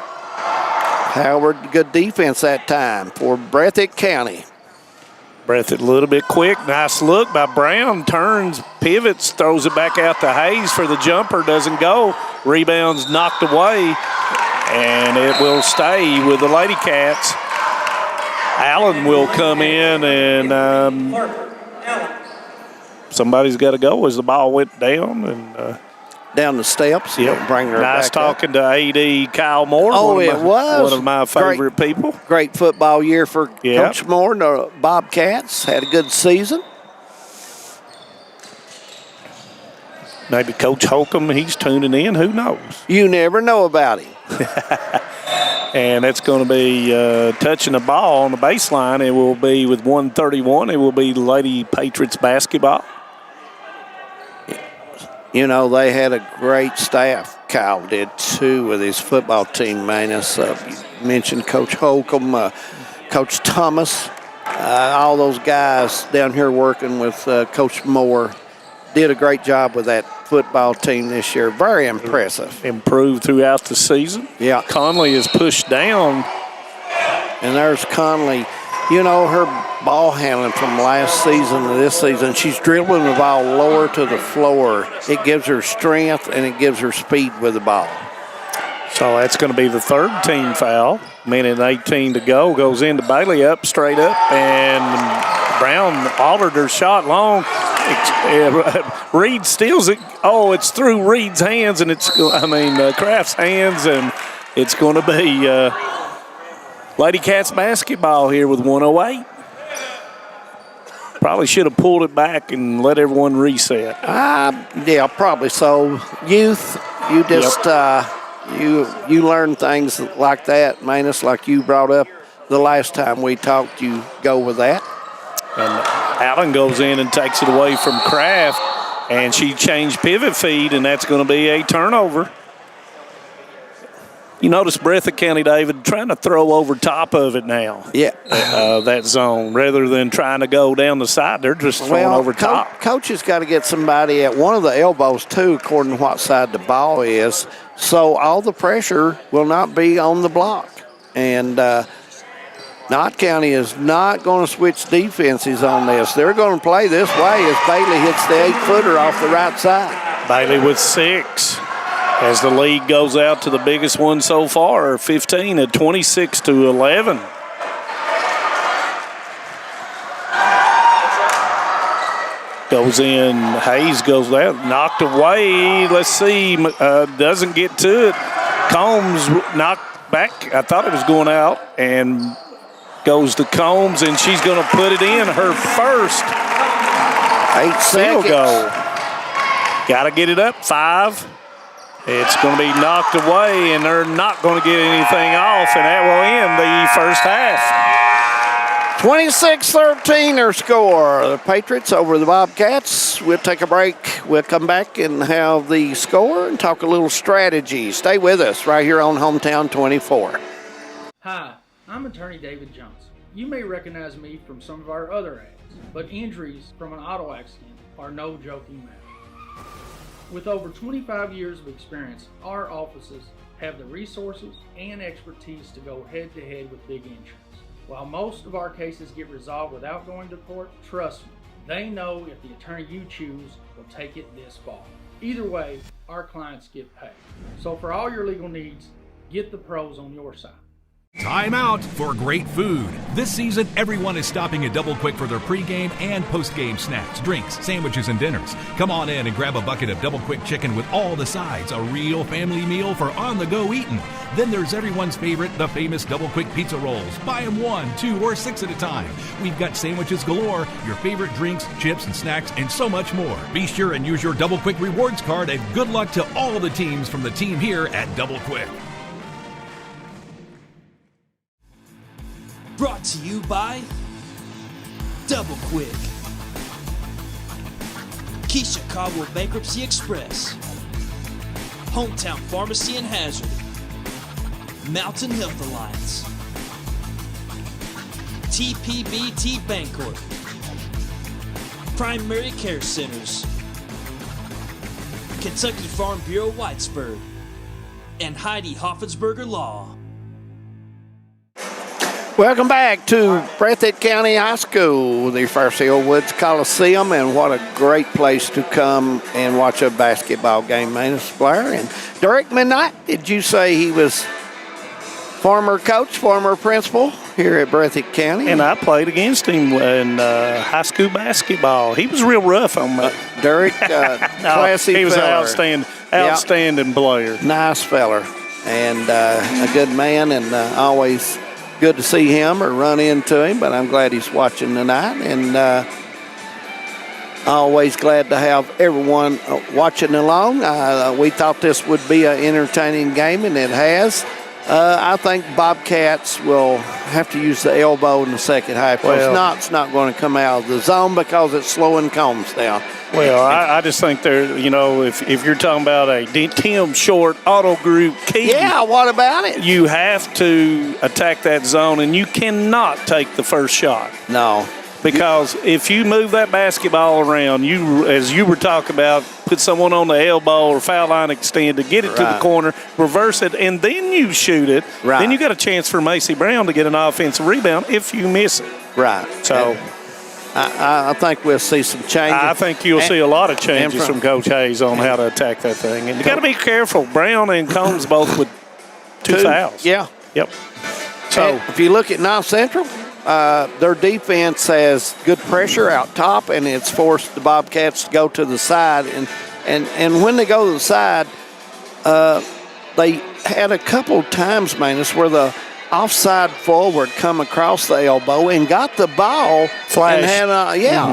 Howard, good defense that time for Breathitt County. Breathitt a little bit quick. Nice look by Brown. Turns, pivots, throws it back out to Hayes for the jumper. Doesn't go. Rebounds knocked away. And it will stay with the Lady Cats. Allen will come in, and somebody's got to go as the ball went down. And down the steps. Yep. Bring her nice back talking to AD Kyle Moore. Oh, it was. One of my favorite people. Great football year for Coach Moore and the Bobcats. Had a good season. Maybe Coach Holcomb, he's tuning in. Who knows? You never know about him. And it's going to be touching the ball on the baseline. It will be with 1:31. It will be Lady Patriots basketball. You know, they had a great staff. Kyle did too with his football team, Manus. You mentioned Coach Holcomb, Coach Thomas, all those guys down here working with Coach Moore. Did a great job with that football team this year. Very impressive. Improved throughout the season. Yeah. Conley is pushed down. And there's Conley. You know, her ball handling from last season to this season, she's dribbling the ball lower to the floor. It gives her strength and it gives her speed with the ball. So that's going to be the third team foul. Minute 18 to go. Goes into Bailey up, straight up, and Brown altered her shot long. Reed steals it. Oh, it's through Reed's hands, and Kraft's hands, and it's going to be Lady Cats basketball here with 1:08. Probably should have pulled it back and let everyone reset. Yeah, probably so. Youth, you just you learn things like that, Manus, like you brought up the last time we talked. You go with that. And Allen goes in and takes it away from Kraft, and she changed pivot feed, and that's going to be a turnover. You notice Breathitt County, David, trying to throw over top of it now. Yeah. That zone, rather than trying to go down the side, they're just throwing over top. Coach has got to get somebody at one of the elbows, too, according to what side the ball is. So all the pressure will not be on the block. And Knott County is not going to switch defenses on this. They're going to play this way as Bailey hits the 8-footer off the right side. Bailey with 6. As the lead goes out to the biggest one so far, 15 at 26-11. Goes in, Hayes goes out, knocked away. Let's see, doesn't get to it. Combs knocked back. I thought it was going out, and goes to Combs, and she's going to put it in her first 8 field seconds. goal. Got to get it up, 5. It's going to be knocked away, and they're not going to get anything off, and that will end the first half. 26-13 their score. The Patriots over the Bobcats. We'll take a break. We'll come back and have the score and talk a little strategy. Stay with us right here on Hometown 24. Hi, I'm attorney David Johnson. You may recognize me from some of our other ads, but injuries from an auto accident are no joking matter. With over 25 years of experience, our offices have the resources and expertise to go head-to-head with big insurance. While most of our cases get resolved without going to court, trust me, they know if the attorney you choose will take it this far. Either way, our clients get paid. So for all your legal needs, get the pros on your side. Time out for great food. This season, everyone is stopping at Double Quick for their pregame and postgame snacks, drinks, sandwiches, and dinners. Come on in and grab a bucket of Double Quick chicken with all the sides, a real family meal for on-the-go eating. Then there's everyone's favorite, the famous Double Quick pizza rolls. Buy them 1, 2, or 6 at a time. We've got sandwiches galore, your favorite drinks, chips, and snacks, and so much more. Be sure and use your Double Quick rewards card, and good luck to all the teams from the team here at Double Quick. Brought to you by Double Quick, Keisha Caldwell Bankruptcy Express, Hometown Pharmacy in Hazard, Mountain Health Alliance, TPBT Bancorp, Primary Care Centers, Kentucky Farm Bureau Whitesburg, and Heidi Hoffensberger Law. Welcome back to Breathitt County High School, the Fairfield Woods Coliseum, and what a great place to come and watch a basketball game, Manus Blair. And Derek Knott, did you say he was former coach, former principal here at Breathitt County? And I played against him in high school basketball. He was real rough on me. Derek, classy he was feller. an outstanding player. Nice feller, and a good man, and always good to see him or run into him, but I'm glad he's watching tonight, and always glad to have everyone watching along. We thought this would be an entertaining game, and it has. I think Bobcats will have to use the elbow in the second half. Well, Knott's not going to come out of the zone because it's slowing Combs down. Well, I just think they're, if you're talking about a Tim Short auto group key. Yeah, what about it? You have to attack that zone, and you cannot take the first shot. No. Because if you move that basketball around, as you were talking about, put someone on the elbow or foul line extend to get it to the corner, reverse it, and then you shoot it, then you got a chance for Macy Brown to get an offensive rebound if you miss it. Right. So I think we'll see some changes. I think you'll see a lot of changes from Coach Hayes on how to attack that thing. And you got to be careful. Brown and Combs both with two fouls. Yeah. Yep. So if you look at North Central, their defense has good pressure out top, and it's forced the Bobcats to go to the side. And when they go to the side, they had a couple times, Manus, where the offside forward come across the elbow and got the ball. Flash. And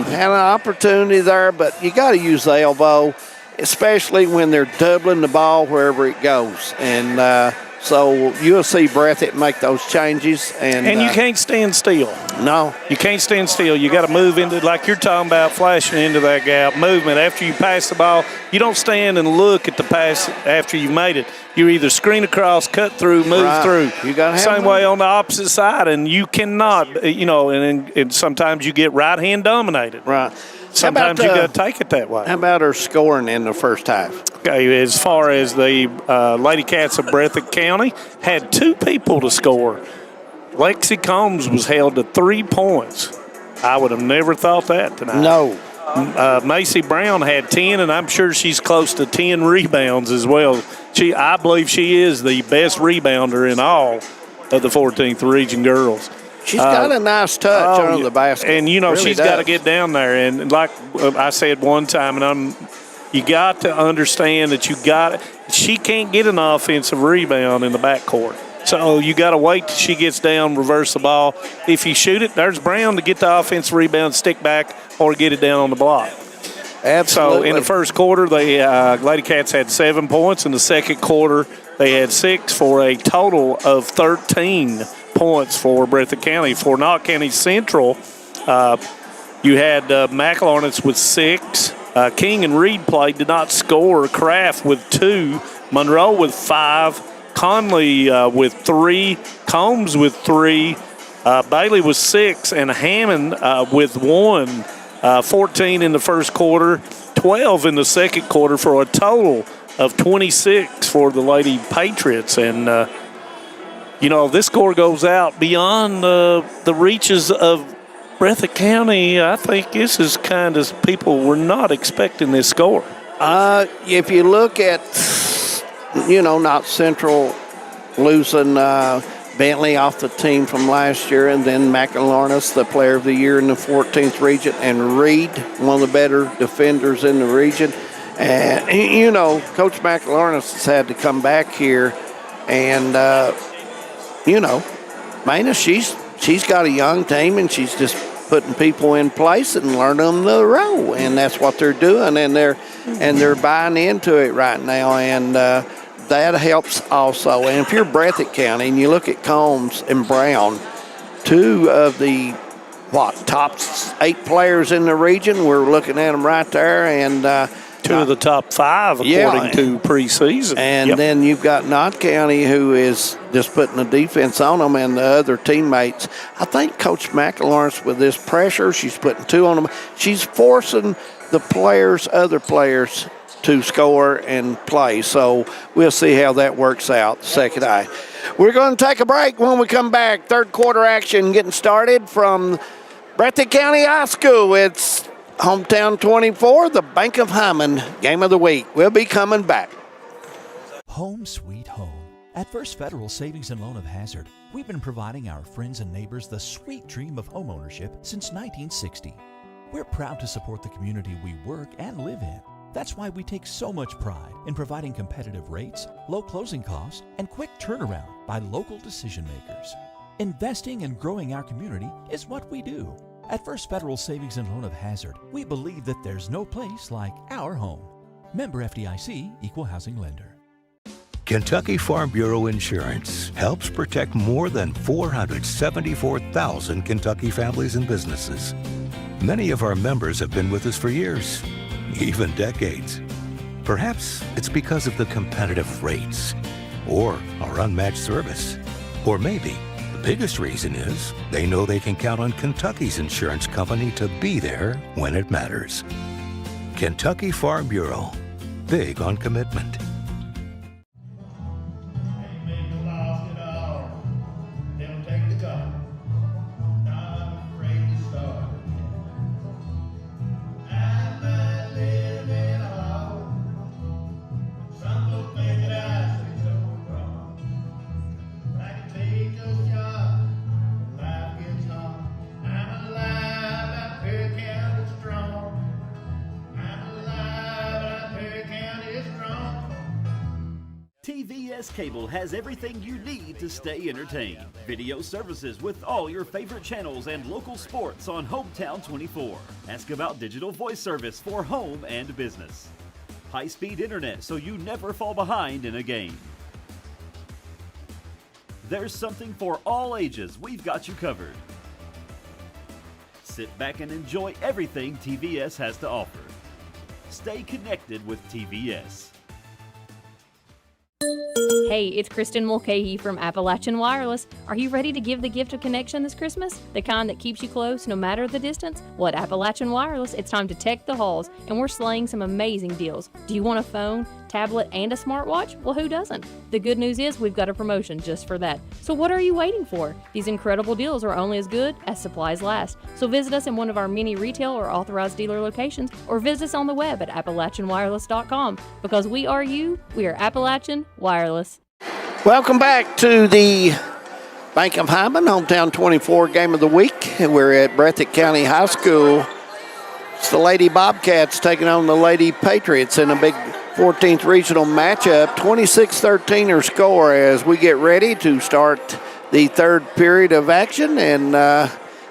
had an opportunity there, but you got to use the elbow, especially when they're doubling the ball wherever it goes. And so you'll see Breathitt make those changes. And you can't stand still. No. You can't stand still. You got to move into, like you're talking about, flashing into that gap, movement. After you pass the ball, you don't stand and look at the pass after you've made it. You either screen across, cut through, move through. You got to have same way on the opposite side, and you cannot, and sometimes you get right hand dominated. Right. Sometimes you got to take it that way. How about her scoring in the first half? Okay, as far as the Lady Cats of Breathitt County had 2 people to score. Lexi Combs was held to 3 points. I would have never thought that tonight. No. Macy Brown had 10, and I'm sure she's close to 10 rebounds as well. I believe she is the best rebounder in all of the 14th Region girls. She's got a nice touch on the basket. And, really she's got to get down there. And like I said one time, you got to understand that she can't get an offensive rebound in the backcourt. So you got to wait till she gets down, reverse the ball. If you shoot it, there's Brown to get the offensive rebound, stick back, or get it down on the block. Absolutely. So in the first quarter, the Lady Cats had 7 points. In the second quarter, they had 6 for a total of 13 points for Breathitt County. For Knott County Central, you had McElharnitz with 6. King and Reed played, did not score. Kraft with 2. Monroe with 5. Conley with 3. Combs with 3. Bailey with 6. And Hammond with 1. 14 in the first quarter, 12 in the second quarter for a total of 26 for the Lady Patriots. And, this score goes out beyond the reaches of Breathitt County. I think this is kind of people were not expecting this score. If you look at, Knott Central losing Bentley off the team from last year, and then McElharnitz, the player of the year in the 14th region, and Reed, one of the better defenders in the region. And, Coach McElharnitz has had to come back here, and, Maina, she's got a young team, and she's just putting people in place and learning them the role, and that's what they're doing, and they're buying into it right now, and that helps also. And if you're Breathitt County and you look at Combs and Brown, 2 of the top 8 players in the region, we're looking at them right there, and 2 of the top 5 according to preseason. And then you've got Knott County, who is just putting the defense on them, and the other teammates. I think Coach McElharnitz, with this pressure, she's putting 2 on them. She's forcing the other players to score and play. So we'll see how that works out second eye. We're going to take a break. When we come back, third quarter action getting started from Breathitt County High School. It's Hometown 24, the Bank of Hyman game of the week. We'll be coming back. Home sweet home. At First Federal Savings and Loan of Hazard, we've been providing our friends and neighbors the sweet dream of homeownership since 1960. We're proud to support the community we work and live in. That's why we take so much pride in providing competitive rates, low closing costs, and quick turnaround by local decision makers. Investing and growing our community is what we do. At First Federal Savings and Loan of Hazard, we believe that there's no place like our home. Member FDIC, Equal Housing Lender. Kentucky Farm Bureau Insurance helps protect more than 474,000 Kentucky families and businesses. Many of our members have been with us for years, even decades. Perhaps it's because of the competitive rates or our unmatched service. Or maybe the biggest reason is they know they can count on Kentucky's insurance company to be there when it matters. Kentucky Farm Bureau, big on commitment. TVS Cable has everything you need to stay entertained. Video services with all your favorite channels and local sports on Hometown 24. Ask about digital voice service for home and business. High-speed internet so you never fall behind in a game. There's something for all ages. We've got you covered. Sit back and enjoy everything TVS has to offer. Stay connected with TVS. Hey, it's Kristen Mulcahy from Appalachian Wireless. Are you ready to give the gift of connection this Christmas? The kind that keeps you close no matter the distance? Well, at Appalachian Wireless, it's time to tech the halls, and we're slaying some amazing deals. Do you want a phone, tablet, and a smartwatch? Well, who doesn't? The good news is we've got a promotion just for that. So what are you waiting for? These incredible deals are only as good as supplies last. So visit us in one of our many retail or authorized dealer locations, or visit us on the web at AppalachianWireless.com. Because we are you, we are Appalachian Wireless. Welcome back to the Bank of Hyman Hometown 24 Game of the Week. We're at Breathitt County High School. It's the Lady Bobcats taking on the Lady Patriots in a big 14th regional matchup. 26-13 our score as we get ready to start the third period of action. And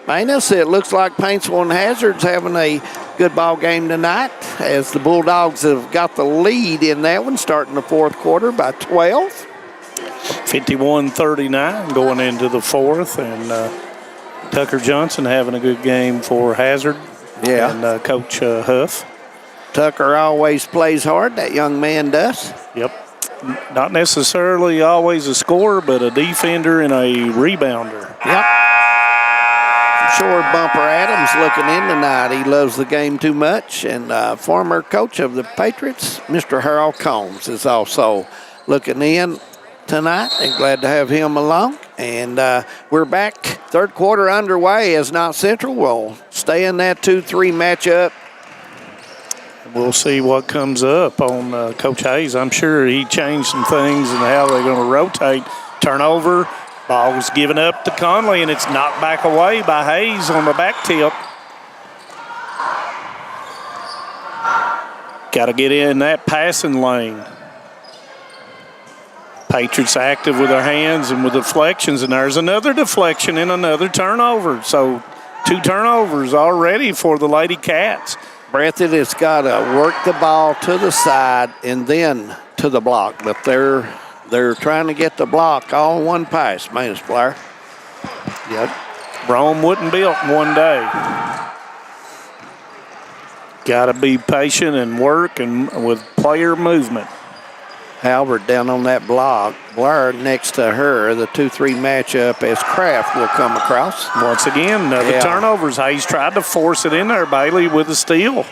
Manus, it looks like Paintsville and Hazard's having a good ball game tonight as the Bulldogs have got the lead in that one, starting the fourth quarter by 12. 51-39 going into the fourth, and Tucker Johnson having a good game for Hazard. Yeah. And Coach Huff. Tucker always plays hard, that young man does. Yep. Not necessarily always a scorer, but a defender and a rebounder. Yep. Sure, Bumper Adams looking in tonight. He loves the game too much. And former coach of the Patriots, Mr. Harold Combs, is also looking in tonight, and glad to have him along. And we're back, third quarter underway as Knott Central will stay in that 2-3 matchup. We'll see what comes up on Coach Hayes. I'm sure he changed some things and how they're going to rotate. Turnover, ball was given up to Conley, and it's knocked back away by Hayes on the back tip. Got to get in that passing lane. Patriots active with their hands and with deflections, and there's another deflection and another turnover. So 2 turnovers already for the Lady Cats. Breathitt has got to work the ball to the side and then to the block, but they're trying to get the block all in one pass, Manus Blair. Yep. Rome wasn't built in one day. Got to be patient and work and with player movement. Halbert down on that block. Blair next to her. The 2-3 matchup as Kraft will come across. Once again, another turnovers. Hayes tried to force it in there. Bailey with a steal.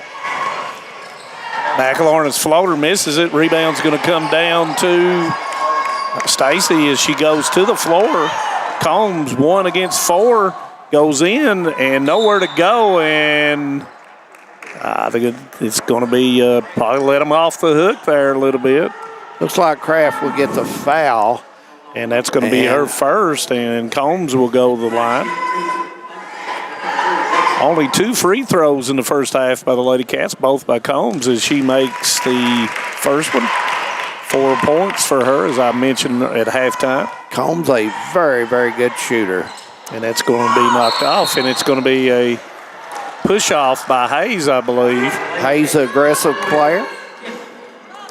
McElorna's floater misses it. Rebound's going to come down to Stacy as she goes to the floor. Combs 1 against 4 goes in and nowhere to go. And I think it's going to be probably let them off the hook there a little bit. Looks like Kraft will get the foul. And that's going to be her first, and Combs will go to the line. Only 2 free throws in the first half by the Lady Cats, both by Combs, as she makes the first one. 4 points for her, as I mentioned at halftime. Combs a very, very good shooter. And that's going to be knocked off, and it's going to be a push-off by Hayes, I believe. Hayes, aggressive player.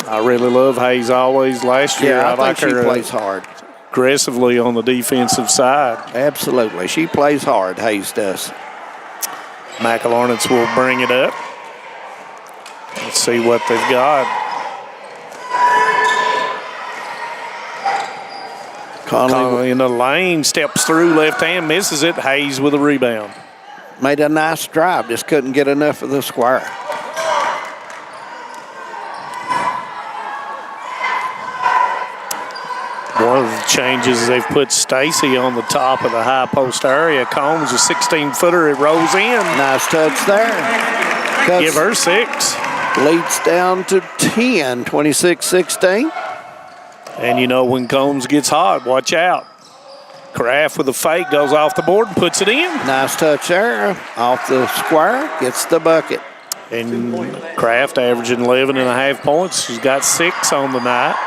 I really love Hayes always. Last year, I I like think her she plays hard. Aggressively on the defensive side. Absolutely. She plays hard, Hayes does. McElornitz will bring it up. Let's see what they've got. Conley in the lane, steps through, left hand, misses it. Hayes with a rebound. Made a nice drive, just couldn't get enough of the square. One of the changes is they've put Stacy on the top of the high post area. Combs, a 16-footer, it rolls in. Nice touch there. Give her 6. Leads down to 10, 26-16. And you know when Combs gets hot, watch out. Kraft with a fake goes off the board and puts it in. Nice touch there. Off the square, gets the bucket. And Kraft averaging 11.5 points. She's got 6 on the night.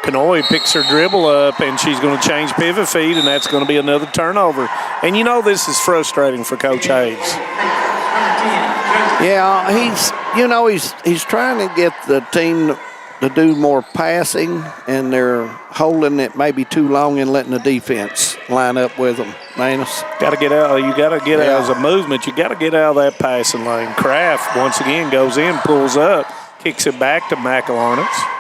Kanoy picks her dribble up, and she's going to change pivot feed, and that's going to be another turnover. And you know this is frustrating for Coach Hayes. Yeah, he's trying to get the team to do more passing, and they're holding it maybe too long and letting the defense line up with them. Manus. Got to get out. You got to get out as a movement. You got to get out of that passing lane. Kraft once again goes in, pulls up, kicks it back to McElornitz.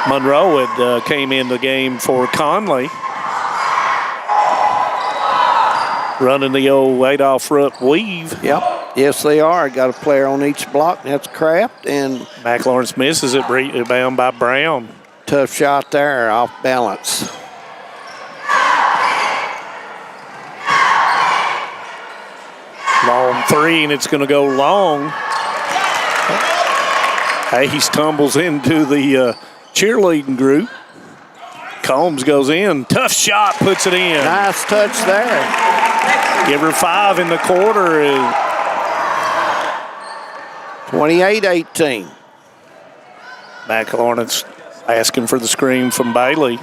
Monroe had came in the game for Conley. Running the old Adolph Rupp weave. Yep. Yes, they are. Got a player on each block. That's Kraft. And McLawrence misses it. Rebound by Brown. Tough shot there, off balance. Long three, and it's going to go long. Hayes tumbles into the cheerleading group. Combs goes in. Tough shot, puts it in. Nice touch there. Give her 5 in the quarter. 28-18. McLaurin's asking for the screen from Bailey.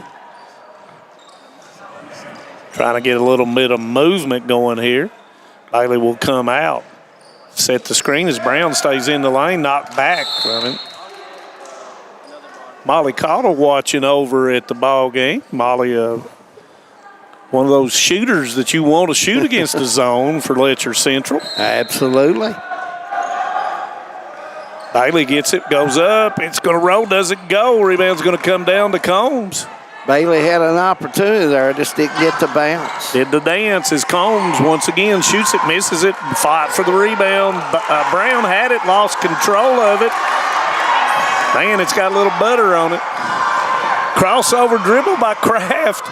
Trying to get a little bit of movement going here. Bailey will come out. Set the screen as Brown stays in the lane, knocked back from it. Molly Cottle watching over at the ball game. Molly, one of those shooters that you want to shoot against the zone for Letcher Central. Absolutely. Bailey gets it, goes up. It's going to roll. Does it go? Rebound's going to come down to Combs. Bailey had an opportunity there, just didn't get the bounce. Did the dance as Combs once again shoots it, misses it, fight for the rebound. Brown had it, lost control of it. Man, it's got a little butter on it. Crossover dribble by Kraft.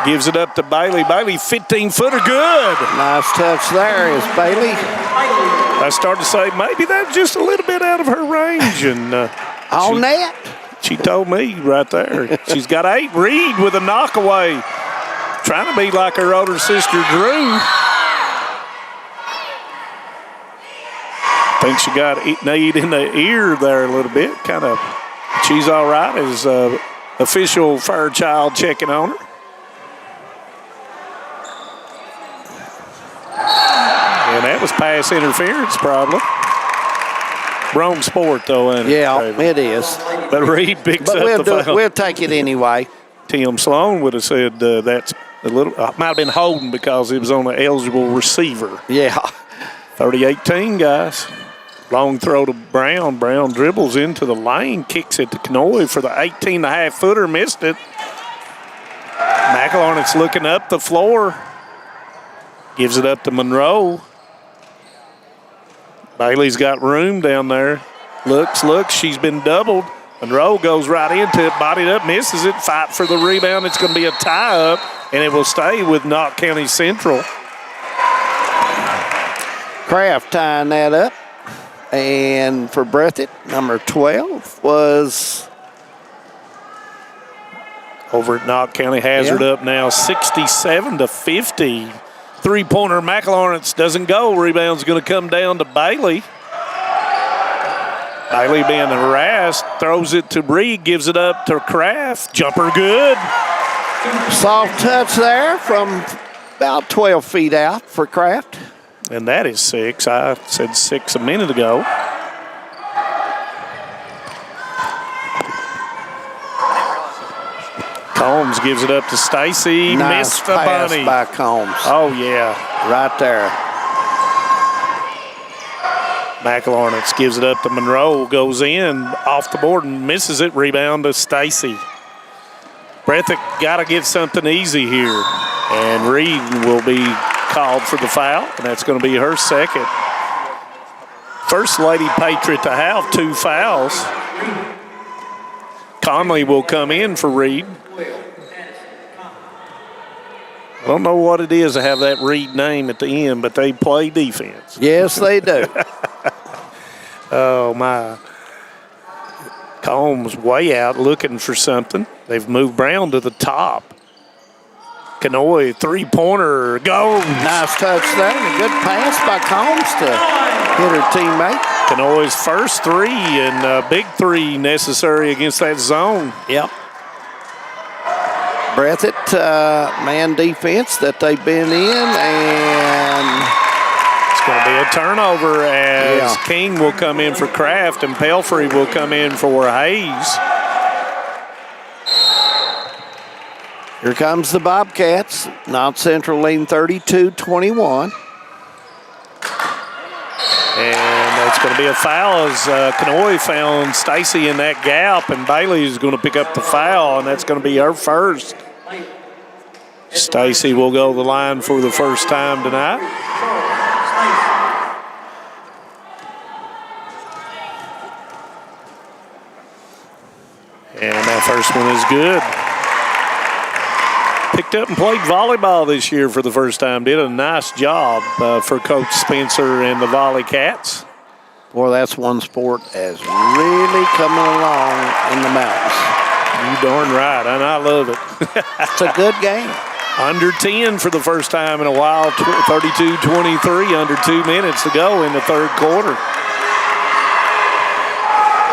Gives it up to Bailey. Bailey, 15-footer, good. Nice touch there is Bailey. I started to say maybe that's just a little bit out of her range. And on net. She told me right there. She's got 8. Reed with a knockaway. Trying to be like her older sister, Drew. Think she got Nate in the ear there a little bit. Kind of, she's all right as official Fairchild checking on her. And that was pass interference probably. Wrong sport though, ain't it? Yeah, it is. But Reed picks up the foul. We'll take it anyway. Tim Sloan would have said that's a little, might have been holding because it was on an eligible receiver. Yeah. 30-18, guys. Long throw to Brown. Brown dribbles into the lane, kicks it to Knoy for the 18.5-footer, missed it. McLaurin's looking up the floor. Gives it up to Monroe. Bailey's got room down there. Looks, she's been doubled. Monroe goes right into it, bodied up, misses it, fight for the rebound. It's going to be a tie-up, and it will stay with Knott County Central. Kraft tying that up. And for Breathitt, number 12 was over at Knott County. Hazard up now, 67-50. Three-pointer, McLaurin doesn't go. Rebound's going to come down to Bailey. Bailey being harassed, throws it to Reed, gives it up to Kraft. Jumper good. Soft touch there from about 12 feet out for Kraft. And that is 6. I said 6 a minute ago. Combs gives it up to Stacy. Nice missed the pass bunny. by Combs. Oh, yeah. Right there. McLaurin gives it up to Monroe. Goes in off the board and misses it. Rebound to Stacy. Breathitt got to get something easy here. And Reed will be called for the foul, and that's going to be her second. First Lady Patriot to have 2 fouls. Conley will come in for Reed. I don't know what it is to have that Reed name at the end, but they play defense. Yes, they do. Oh, my. Combs way out looking for something. They've moved Brown to the top. Kanoy, three-pointer, goes. Nice touch there. A good pass by Combs to hit her teammate. Kanoy's first 3 and a big 3 necessary against that zone. Yep. Breathitt, man defense that they've been in, and it's going to be a turnover as King will come in for Kraft and Pelfrey will come in for Hayes. Here comes the Bobcats. Knott Central leading 32-21. And It's going to be a foul as Kanoy found Stacy in that gap, and Bailey is going to pick up the foul, and that's going to be her first. Stacy will go to the line for the first time tonight. And that first one is good. Picked up and played volleyball this year for the first time. Did a nice job for Coach Spencer and the Volley Cats. Boy, that's one sport that's really coming along in the mountains. You darn right, and I love it. It's a good game. Under 10 for the first time in a while, 32-23, under 2 minutes to go in the third quarter.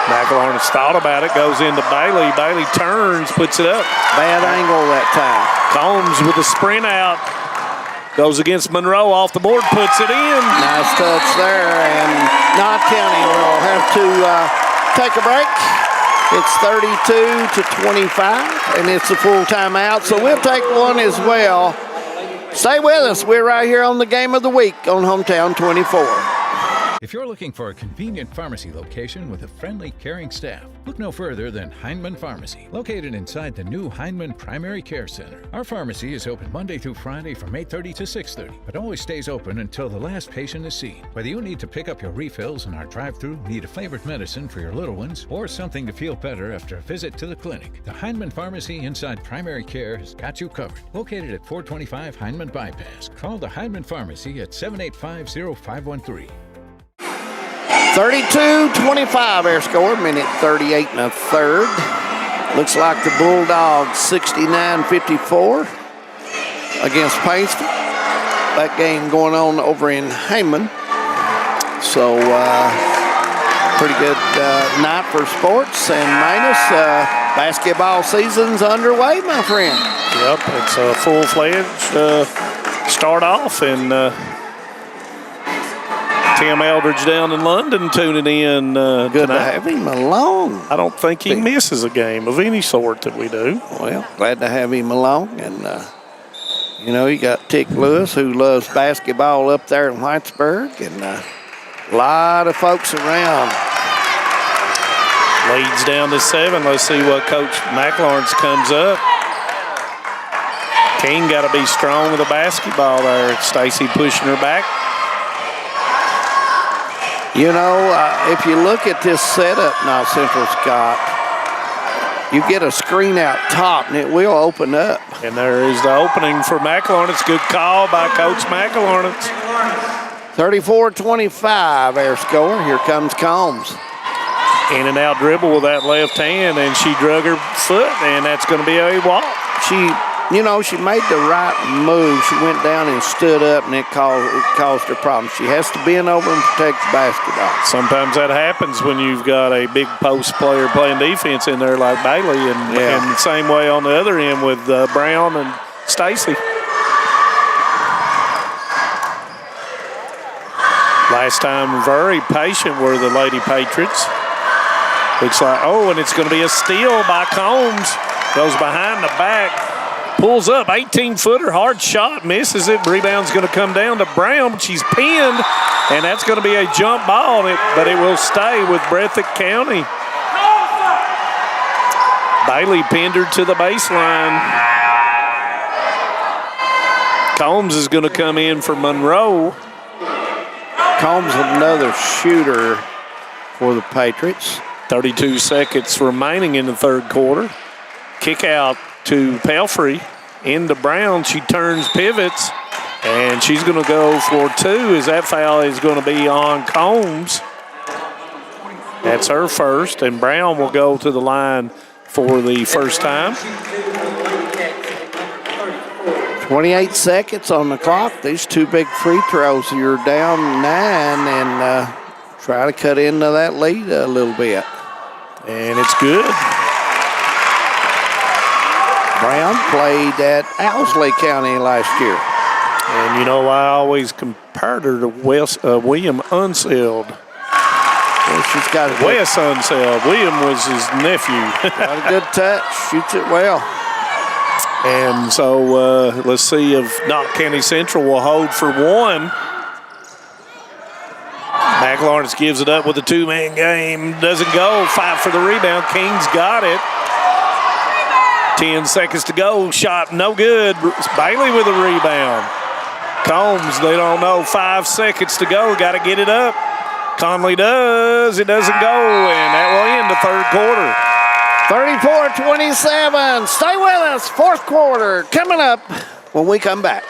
McElharnis thought about it, goes into Bailey. Bailey turns, puts it up. Bad angle that time. Combs with a sprint out. Goes against Monroe off the board, puts it in. Nice touch there, and Knott County will have to take a break. It's 32-25, and it's a full timeout, so we'll take one as well. Stay with us. We're right here on the Game of the Week on Hometown 24. If you're looking for a convenient pharmacy location with a friendly, caring staff, look no further than Heinemann Pharmacy, located inside the new Heinemann Primary Care Center. Our pharmacy is open Monday through Friday from 8:30 to 6:30, but always stays open until the last patient is seen. Whether you need to pick up your refills in our drive-thru, need a favorite medicine for your little ones, or something to feel better after a visit to the clinic, the Heinemann Pharmacy inside Primary Care has got you covered. Located at 425 Heinemann Bypass. Call the Heinemann Pharmacy at 785-0513. 32-25 air score, minute 38 and a third. Looks like the Bulldogs 69-54 against Paintsville. That game going on over in Heyman. So pretty good night for sports. And Manus, basketball season's underway, my friend. Yep, it's a full-fledged start off, and Tim Eldridge down in London tuning in Good tonight. to have him along. I don't think he misses a game of any sort that we do. Well, glad to have him along. And, you know, you got Tick Lewis, who loves basketball up there in Whitesburg, and a lot of folks around. Leads down to 7. Let's see what Coach McElharnis comes up. King got to be strong with the basketball there. Stacy pushing her back. You know, if you look at this setup now, Central Scott, you get a screen out top, and it will open up. And there is the opening for McElharnis. Good call by Coach McElharnis. 34-25 air score. Here comes Combs. In and out dribble with that left hand, and she drug her foot, and that's going to be a walk. She made the right move. She went down and stood up, and it caused her problems. She has to bend over and protect the basketball. Sometimes that happens when you've got a big post player playing defense in there like Bailey, and the same way on the other end with Brown and Stacy. Last time, very patient were the Lady Patriots. Looks like, and it's going to be a steal by Combs. Goes behind the back. Pulls up, 18-footer, hard shot, misses it. Rebound's going to come down to Brown, but she's pinned, and that's going to be a jump ball, but it will stay with Breathitt County. Bailey pinned her to the baseline. Combs is going to come in for Monroe. Combs another shooter for the Patriots. 32 seconds remaining in the third quarter. Kick out to Pelfrey, into Brown. She turns, pivots, and she's going to go for 2 as that foul is going to be on Combs. That's her first, and Brown will go to the line for the first time. 28 seconds on the clock. These 2 big free throws. You're down 9 and try to cut into that lead a little bit. And it's good. Brown played at Owsley County last year. And, you know, I always compared her to William Unseld. Well, she's got a Wes Unseld. William was his nephew. Got a good touch. Shoots it well. And so let's see if Knott County Central will hold for 1. Mac Lawrence gives it up with a two-man game. Doesn't go. Fight for the rebound. King's got it. 10 seconds to go. Shot no good. Bailey with a rebound. Combs, they don't know. 5 seconds to go. Got to get it up. Conley does. It doesn't go. And that will end the third quarter. 34-27. Stay with us. Fourth quarter coming up when we come back.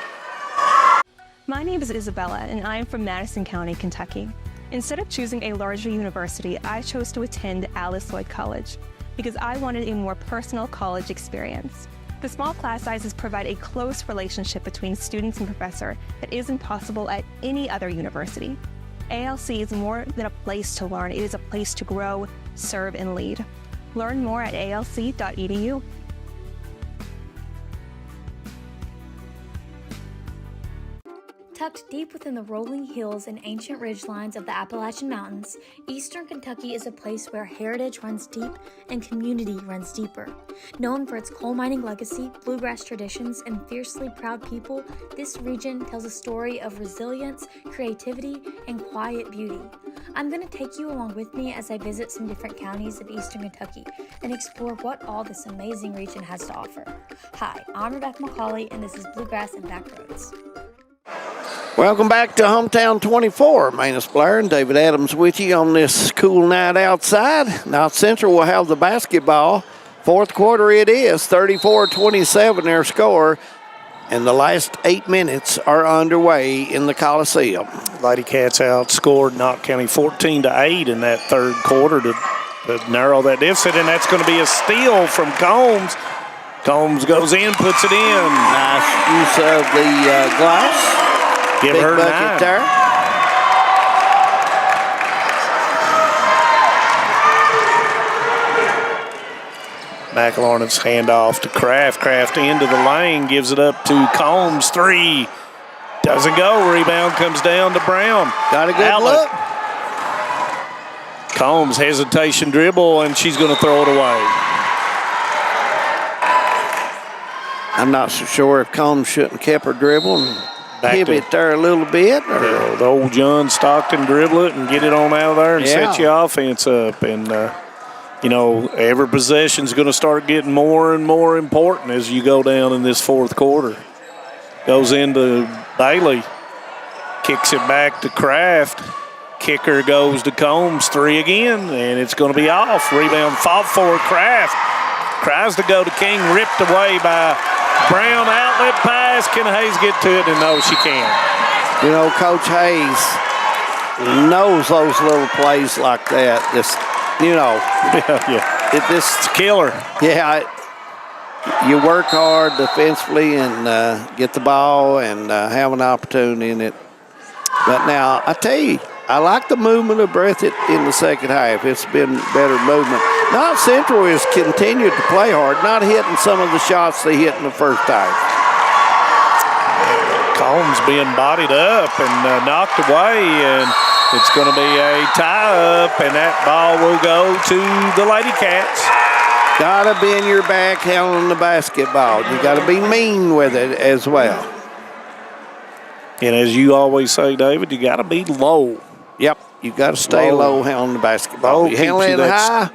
My name is Isabella, and I am from Madison County, Kentucky. Instead of choosing a larger university, I chose to attend Alice Lloyd College because I wanted a more personal college experience. The small class sizes provide a close relationship between students and professor that isn't possible at any other university. ALC is more than a place to learn, it is a place to grow, serve, and lead. Learn more at alc.edu. Tucked deep within the rolling hills and ancient ridgelines of the Appalachian Mountains, Eastern Kentucky is a place where heritage runs deep and community runs deeper. Known for its coal mining legacy, bluegrass traditions, and fiercely proud people, this region tells a story of resilience, creativity, and quiet beauty. I'm going to take you along with me as I visit some different counties of Eastern Kentucky and explore what all this amazing region has to offer. Hi, I'm Rebecca McCauley, and this is Bluegrass and Backroads. Welcome back to Hometown 24. Manus Blair and David Adams with you on this cool night outside. Knott Central will have the basketball. Fourth quarter it is, 34-27 their score. And the last 8 minutes are underway in the Coliseum. Lady Cats outscored Knott County 14-8 in that third quarter to narrow that deficit, and that's going to be a steal from Combs. Combs goes in, puts it in. Nice use of the glass. Give Big her bucket 9. there. Mac Lawrence handoff to Kraft. Kraft into the lane, gives it up to Combs. 3. Doesn't go. Rebound comes down to Brown. Got a good look. Combs hesitation dribble, and she's going to throw it away. I'm not so sure if Combs shouldn't kept her dribble and Back pivot there a little bit. Or the old John Stockton dribble it and get it on out of there and set your offense up. And, you know, every possession is going to start getting more and more important as you go down in this fourth quarter. Goes into Bailey. Kicks it back to Kraft. Kicker goes to Combs. 3 again, and it's going to be off. Rebound fought for Kraft. Tries to go to King, ripped away by Brown. Outlet pass. Can Hayes get to it? And no, she can't. You know, Coach Hayes knows those little plays like that. Just, you know. It's a killer. Yeah. You work hard defensively and get the ball and have an opportunity in it. But now, I tell you, I like the movement of Breathitt in the second half. It's been better movement. Knott Central has continued to play hard, not hitting some of the shots they hit in the first half. Combs being bodied up and knocked away, and it's going to be a tie-up, and that ball will go to the Lady Cats. Got to be in your back handling the basketball. You got to be mean with it as well. And as you always say, David, you got to be low. Yep, you got to stay low handling the basketball. You handle it high,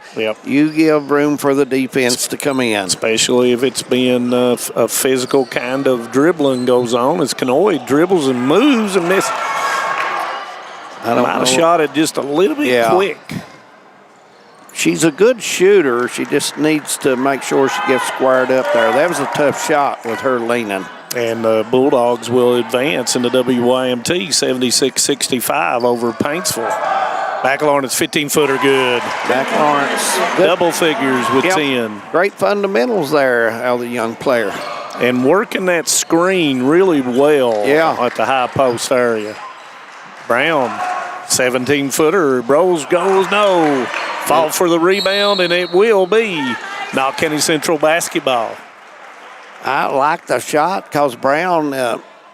you give room for the defense to come in. Especially if it's being a physical kind of dribbling goes on. As Kanoy dribbles and moves and miss. I might have shot it just a little bit quick. She's a good shooter. She just needs to make sure she gets squared up there. That was a tough shot with her leaning. And the Bulldogs will advance in the WYMT 76-65 over Paintsville. Mac Lawrence 15-footer good. Mac Lawrence. Double figures with 10. Great fundamentals there out of the young player. And working that screen really well at the high post area. Brown, 17-footer. Bros goes no. Fought for the rebound, and it will be Knott County Central basketball. I like the shot because Brown,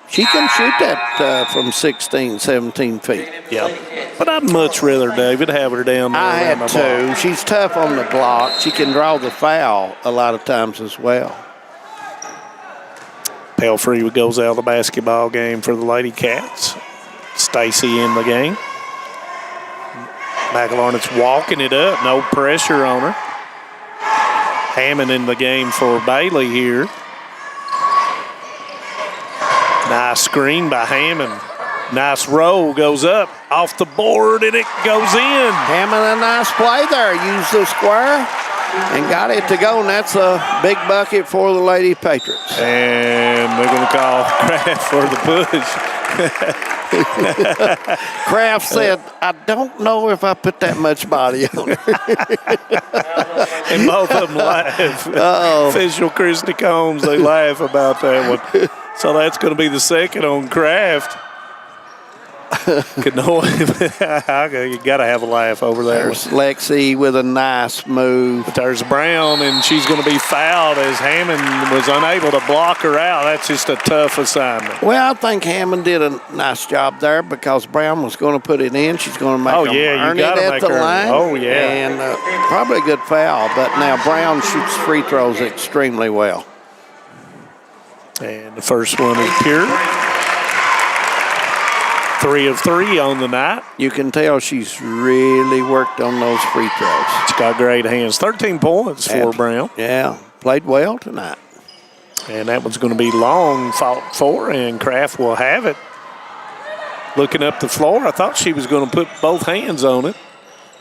she can shoot that from 16, 17 feet. Yeah. But I'd much rather, David, have her down there. I had to. She's tough on the block. She can draw the foul a lot of times as well. Pelfrey goes out of the basketball game for the Lady Cats. Stacy in the game. McElharnit's walking it up, no pressure on her. Hammond in the game for Bailey here. Nice screen by Hammond. Nice roll, goes up, off the board, and it goes in. Hammond, a nice play there. Used the square and got it to go, and that's a big bucket for the Lady Patriots. And they're going to call Kraft for the push. Kraft said, I don't know if I put that much body on her. And both of them laugh. Official Christy Combs, they laugh about that one. So that's going to be the second on Kraft. You got to have a laugh over there. There's Lexi with a nice move. But there's Brown, and she's going to be fouled as Hammond was unable to block her out. That's just a tough assignment. Well, I think Hammond did a nice job there because Brown was going to put it in. She's going to make them earn it at the line. Oh, yeah. And probably a good foul. But now Brown shoots free throws extremely well. And the first one is pure. 3 of 3 on the night. You can tell she's really worked on those free throws. She's got great hands. 13 points for Brown. Yeah, played well tonight. And that one's going to be long, fought for, and Kraft will have it. Looking up the floor, I thought she was going to put both hands on it.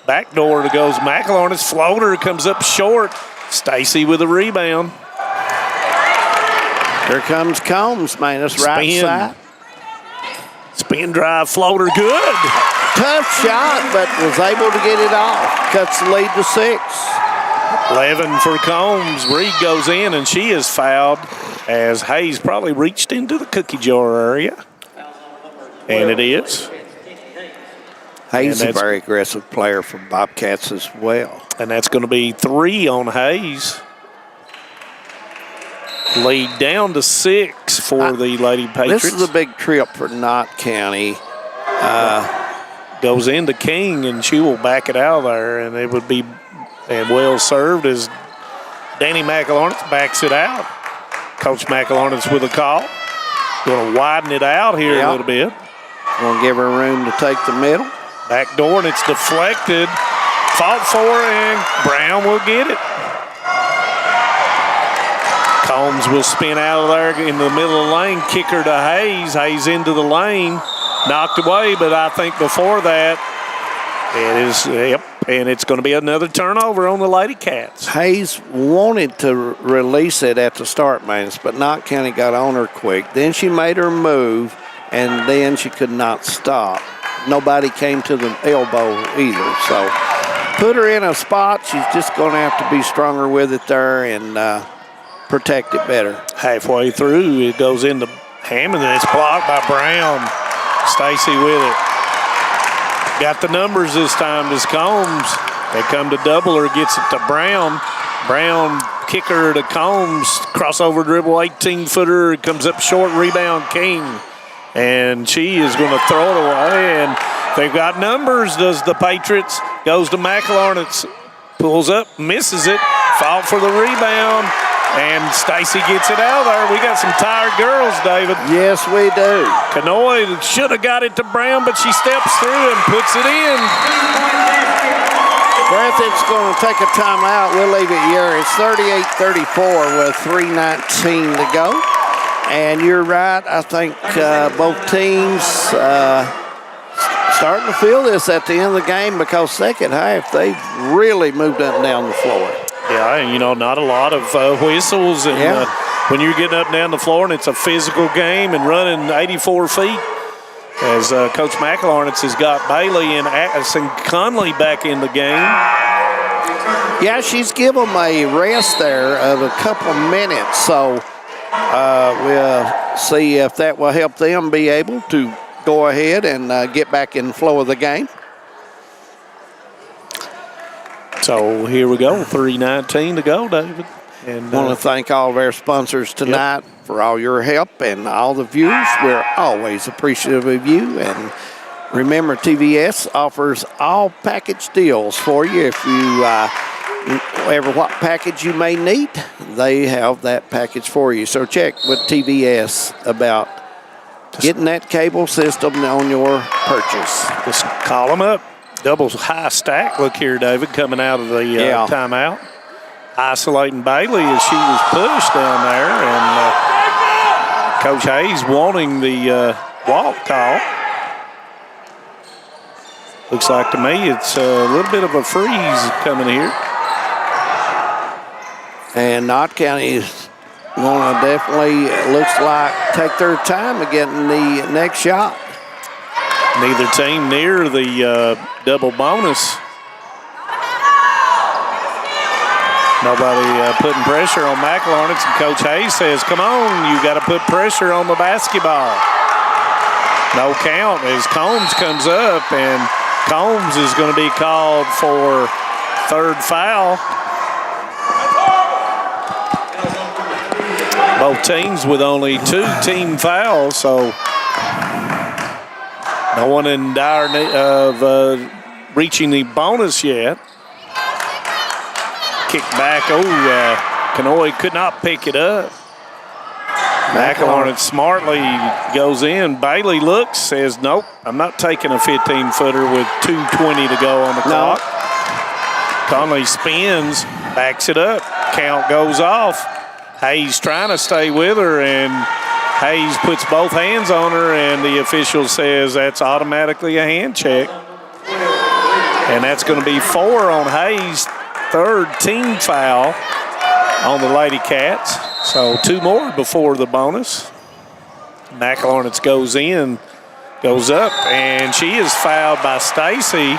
Backdoor goes McElharnit's floater, comes up short. Stacy with a rebound. Here comes Combs, man. That's right side. Spin drive floater, good. Tough shot, but was able to get it off. Cuts the lead to 6. 11 for Combs. Reed goes in, and she is fouled as Hayes probably reached into the cookie jar area. And it is. Hayes is a very aggressive player for Bobcats as well. And that's going to be 3 on Hayes. Lead down to 6 for the Lady Patriots. This is a big trip for Knott County. Goes into King, and she will back it out of there, and it would be well served as Danny McElharnitz backs it out. Coach McElharnitz with a call. Going to widen it out here a little bit. Going to give her room to take the middle. Back door, and it's deflected. Fought for, and Brown will get it. Combs will spin out of there in the middle of the lane, kick her to Hayes. Hayes into the lane, knocked away, but I think before that, it is, and it's going to be another turnover on the Lady Cats. Hayes wanted to release it at the start, man, but Knott County got on her quick. Then she made her move, and then she could not stop. Nobody came to the elbow either, so put her in a spot. She's just going to have to be stronger with it there and protect it better. Halfway through, it goes into Hammond, and it's blocked by Brown. Stacy with it. Got the numbers this time, does Combs. They come to double her, gets it to Brown. Brown kicker to Combs. Crossover dribble, 18-footer, comes up short, rebound King. And she is going to throw it away, and they've got numbers, does the Patriots. Goes to McElharnitz, pulls up, misses it, fought for the rebound. And Stacy gets it out of there. We got some tired girls, David. Yes, we do. Kanoy should have got it to Brown, but she steps through and puts it in. Breathitt's going to take a timeout. We'll leave it here. It's 38-34 with 3:19 to go. And you're right. I think both teams starting to feel this at the end of the game because second half, they've really moved up and down the floor. Yeah, and not a lot of whistles. And when you're getting up and down the floor and it's a physical game and running 84 feet, as Coach McElharnitz has got Bailey and Addison Conley back in the game. Yeah, she's given them a rest there of a couple minutes. So we'll see if that will help them be able to go ahead and get back in the flow of the game. So here we go, 3:19 to go, David. And I want to thank all of our sponsors tonight for all your help and all the viewers. We're always appreciative of you. And remember, TVS offers all package deals for you. If you, whatever what package you may need, they have that package for you. So check with TVS about getting that cable system on your purchase. Just call them up. double high stack look here, David, coming out of the timeout. Isolating Bailey as she was pushed down there. And Coach Hayes wanting the walk call. Looks like to me it's a little bit of a freeze coming here. And Knott County is going to definitely, looks like, take their time of getting the next shot. Neither team near the double bonus. Nobody putting pressure on McLaurin. And Coach Hayes says, come on, you got to put pressure on the basketball. No count as Combs comes up, and Combs is going to be called for third foul. Both teams with only 2 team fouls, so no one in dire need of reaching the bonus yet. Kick back. Kanoy could not pick it up. McLaurin smartly goes in. Bailey looks, says, nope, I'm not taking a 15-footer with 2:20 to go on the clock. Conley spins, backs it up. Count goes off. Hayes trying to stay with her, and Hayes puts both hands on her, and the official says that's automatically a hand check. And that's going to be 4 on Hayes' third team foul on the Lady Cats. So 2 more before the bonus. McLaurin goes up, and she is fouled by Stacy.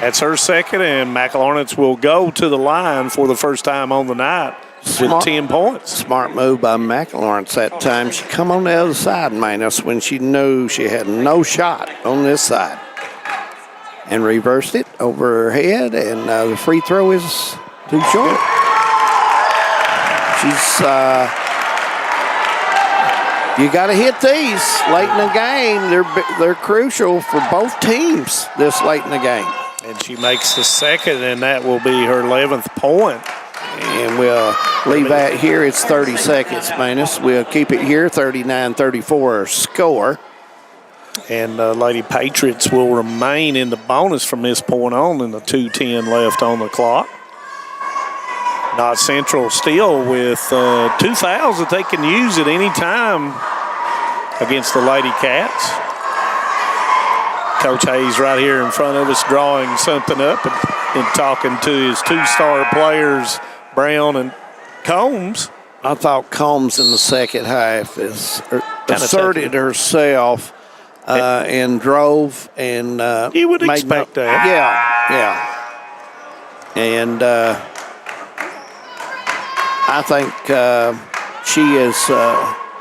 That's her second, and McLaurin will go to the line for the first time on the night with 10 points. Smart move by McLaurin that time. She come on the other side, minus when she knew she had no shot on this side. And reversed it over her head, and the free throw is too short. She's, you got to hit these late in the game. They're crucial for both teams this late in the game. And she makes the second, and that will be her 11th point. And we'll leave that here. It's 30 seconds, minus. We'll keep it here, 39-34 score. And Lady Patriots will remain in the bonus from this point on, and the 2:10 left on the clock. Knott Central still with 2 fouls that they can use at any time against the Lady Cats. Coach Hayes right here in front of us drawing something up and talking to his 2-star players, Brown and Combs. I thought Combs in the second half asserted herself and drove and you would expect that. Yeah. And I think she has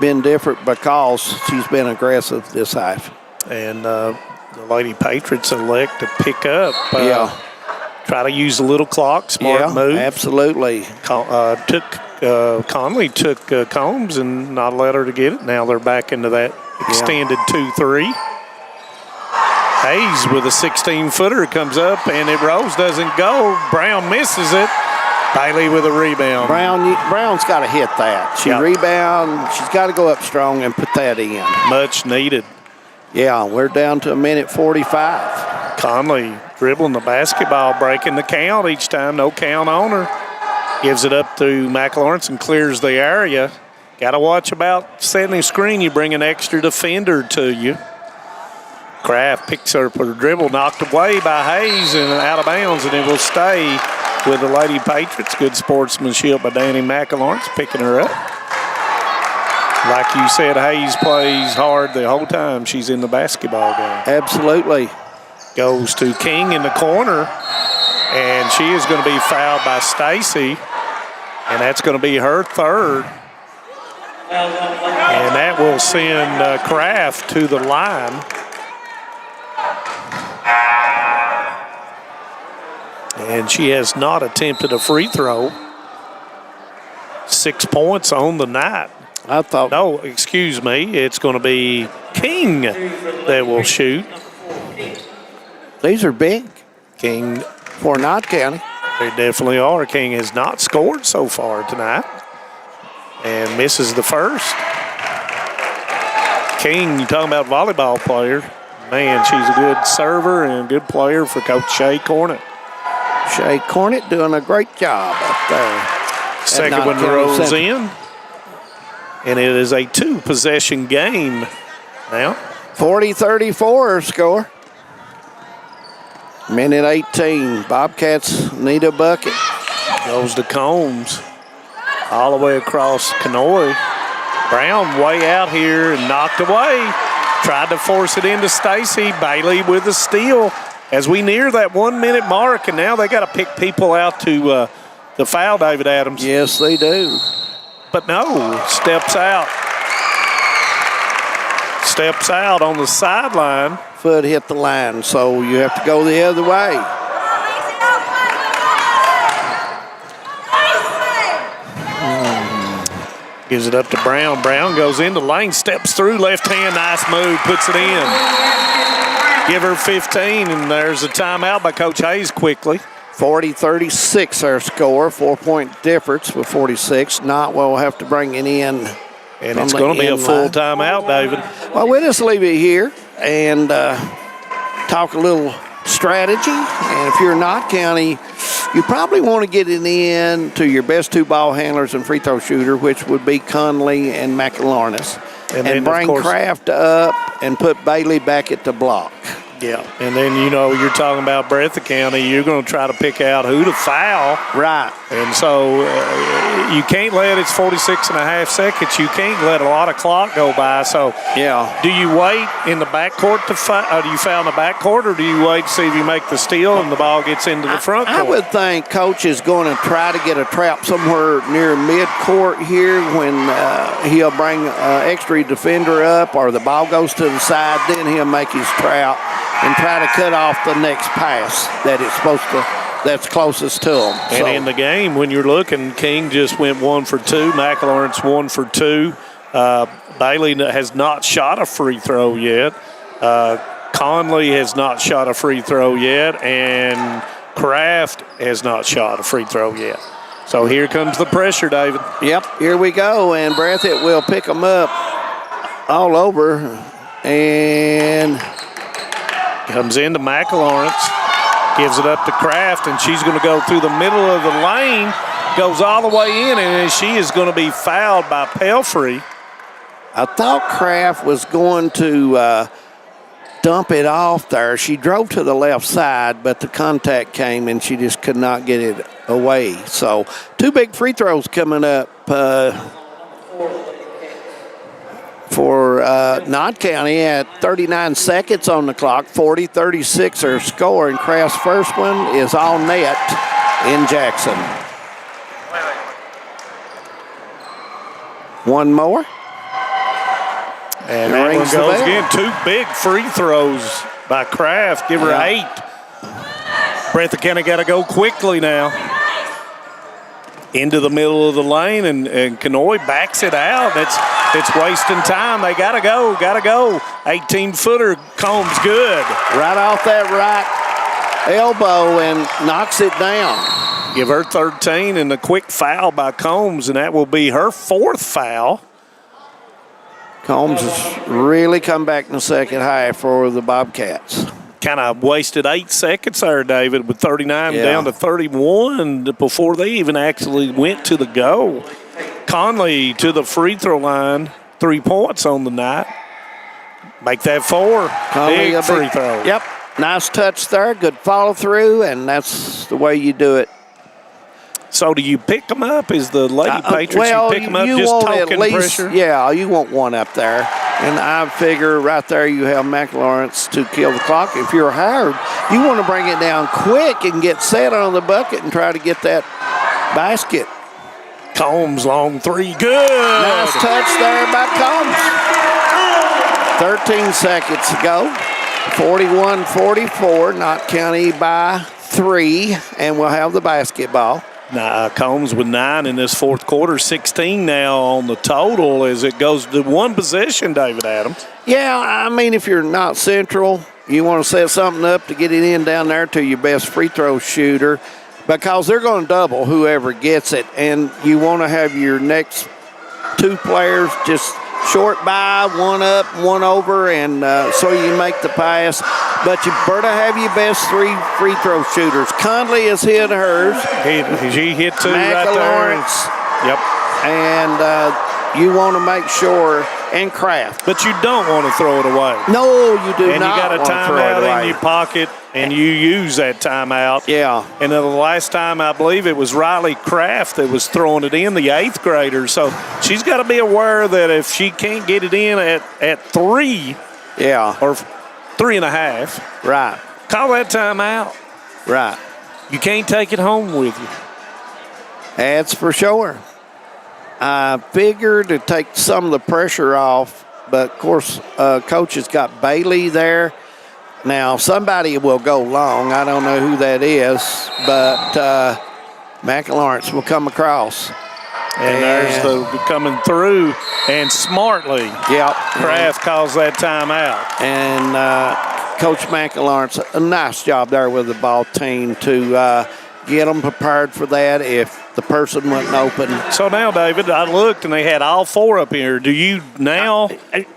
been different because she's been aggressive this half. And the Lady Patriots elect to pick up. Try to use a little clock, smart move. Absolutely. Conley took Combs and not let her to get it. Now they're back into that extended 2-3. Hayes with a 16-footer comes up, and it rolls, doesn't go. Brown misses it. Bailey with a rebound. Brown's got to hit that. She rebound. She's got to go up strong and put that in. Much needed. Yeah, we're down to 1:45. Conley dribbling the basketball, breaking the count each time. No count on her. Gives it up to McLaurin and clears the area. Got to watch about setting a screen. You bring an extra defender to you. Kraft picks up her dribble, knocked away by Hayes and out of bounds, and it will stay with the Lady Patriots. Good sportsmanship by Danny McLaurin picking her up. Like you said, Hayes plays hard the whole time she's in the basketball game. Absolutely. Goes to King in the corner, and she is going to be fouled by Stacy, and that's going to be her third. And that will send Kraft to the line. And she has not attempted a free throw. 6 points on the night. I thought. No, excuse me. It's going to be King that will shoot. These are big. King for Knott County. They definitely are. King has not scored so far tonight and misses the first. King, you talking about volleyball player, Man, she's a good server and a good player for Coach Shay Cornett. Shay Cornett doing a great job up there. Second one rolls in. And it is a 2-possession game now. 40-34 score. Minute 18. Bobcats need a bucket. Goes to Combs. All the way across Kenoy. Brown way out here and knocked away. Tried to force it into Stacy. Bailey with the steal as we near that 1 minute mark, and now they got to pick people out to the foul, David Adams. Yes, they do. But no, steps out. Steps out on the sideline. Foot hit the line, so you have to go the other way. Gives it up to Brown. Brown goes into lane, steps through, left hand, nice move, puts it in. Give her 15, and there's a timeout by Coach Hayes quickly. 40-36 our score, 4-point difference with 46. Knott will have to bring it in. And it's going to be a full timeout, David. Well, we'll just leave it here and talk a little strategy. And if you're Knott County, you probably want to get it in to your best 2 ball handlers and free throw shooter, which would be Conley and McIlornis. And bring Kraft up and put Bailey back at the block. Yeah, and then, you know, you're talking about Breathitt County. You're going to try to pick out who to foul. Right. And so you can't let it's 46.5 seconds. You can't let a lot of clock go by. So, yeah. Do you wait in the backcourt to foul? Do you foul in the backcourt, or do you wait to see if you make the steal and the ball gets into the front court? I would think Coach is going to try to get a trap somewhere near midcourt here when he'll bring an extra defender up or the ball goes to the side. Then he'll make his trap and try to cut off the next pass that it's supposed to, that's closest to him. And in the game, when you're looking, King just went 1 for 2. McIlornis 1 for 2. Bailey has not shot a free throw yet. Conley has not shot a free throw yet. And Kraft has not shot a free throw yet. So here comes the pressure, David. Yep, here we go. And Breathitt will pick them up all over. And comes into McIlornis, gives it up to Kraft, and she's going to go through the middle of the lane, goes all the way in, and she is going to be fouled by Pelfrey. I thought Kraft was going to dump it off there. She drove to the left side, but the contact came, and she just could not get it away. So 2 big free throws coming up for Knott County at 39 seconds on the clock. 40-36 are score, and Kraft's first one is all net in Jackson. One more. And that one goes again. 2 big free throws by Kraft. Give her 8. Breathitt County got to go quickly now. Into the middle of the lane, and Kenoy backs it out. It's wasting time. They got to go. 18-footer, Combs good. Right off that right elbow and knocks it down. Give her 13 and a quick foul by Combs, and that will be her 4th foul. Combs has really come back in the second half for the Bobcats. Kind of wasted 8 seconds there, David, with 39 down to 31 before they even actually went to the goal. Conley to the free throw line, 3 points on the night. Make that 4. Conley, big free throw. Yep, nice touch there, good follow through, and that's the way you do it. So do you pick them up? Is the Lady Patriots, well, you pick them up just token pressure? Yeah, you want one up there. And I figure right there you have McIlornis to kill the clock. If you're Howard, you want to bring it down quick and get set on the bucket and try to get that basket. Combs, long 3, good. Nice touch there by Combs. 13 seconds to go. 41-44, Knott County by 3, and we'll have the basketball. Combs with 9 in this 4th quarter, 16 now on the total as it goes to 1 possession, David Adams. Yeah, I mean, if you're not Central, you want to set something up to get it in down there to your best free throw shooter because they're going to double whoever gets it, and you want to have your next 2 players just short by, one up, one over, and so you make the pass. But you better have your best 3 free throw shooters. Conley has hit hers. She hit 2 right Lawrence. there. Yep. And you want to make sure, and Kraft. But you don't want to throw it away. No, you do and not. And you got a timeout in your pocket, and you use that timeout. Yeah. And then the last time, I believe it was Riley Kraft that was throwing it in, the 8th grader. So she's got to be aware that if she can't get it in at 3, yeah, or 3.5, right, call that timeout. Right. You can't take it home with you. That's for sure. I figured to take some of the pressure off, but of course, Coach has got Bailey there. Now, somebody will go long. I don't know who that is, but McLawrence will come across. And there's the coming through, and smartly, Kraft calls that timeout. And Coach McLawrence, a nice job there with the ball team to get them prepared for that if the person wasn't open. So now, David, I looked and they had all 4 up here. Do you now,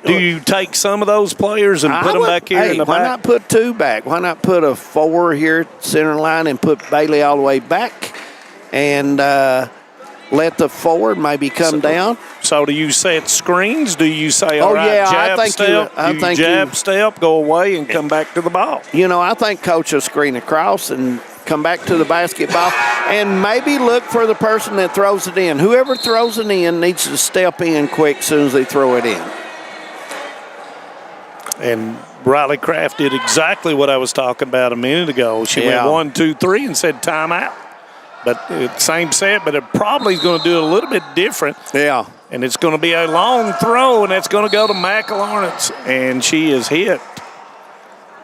do you take some of those players and put them back here in the back? Why not put 2 back? Why not put a 4 here center line and put Bailey all the way back and let the forward maybe come down? So do you set screens? Do you say, all oh, right, yeah, jab I think step, I think jab step, go away and come back to the ball? You know, I think Coach will screen across and come back to the basketball and maybe look for the person that throws it in. Whoever throws it in needs to step in quick as soon as they throw it in. And Riley Kraft did exactly what I was talking about a minute ago. She went 1, 2, 3 and said timeout. But same set, but it probably is going to do it a little bit different. Yeah. And it's going to be a long throw, and it's going to go to McLawrence. And she is hit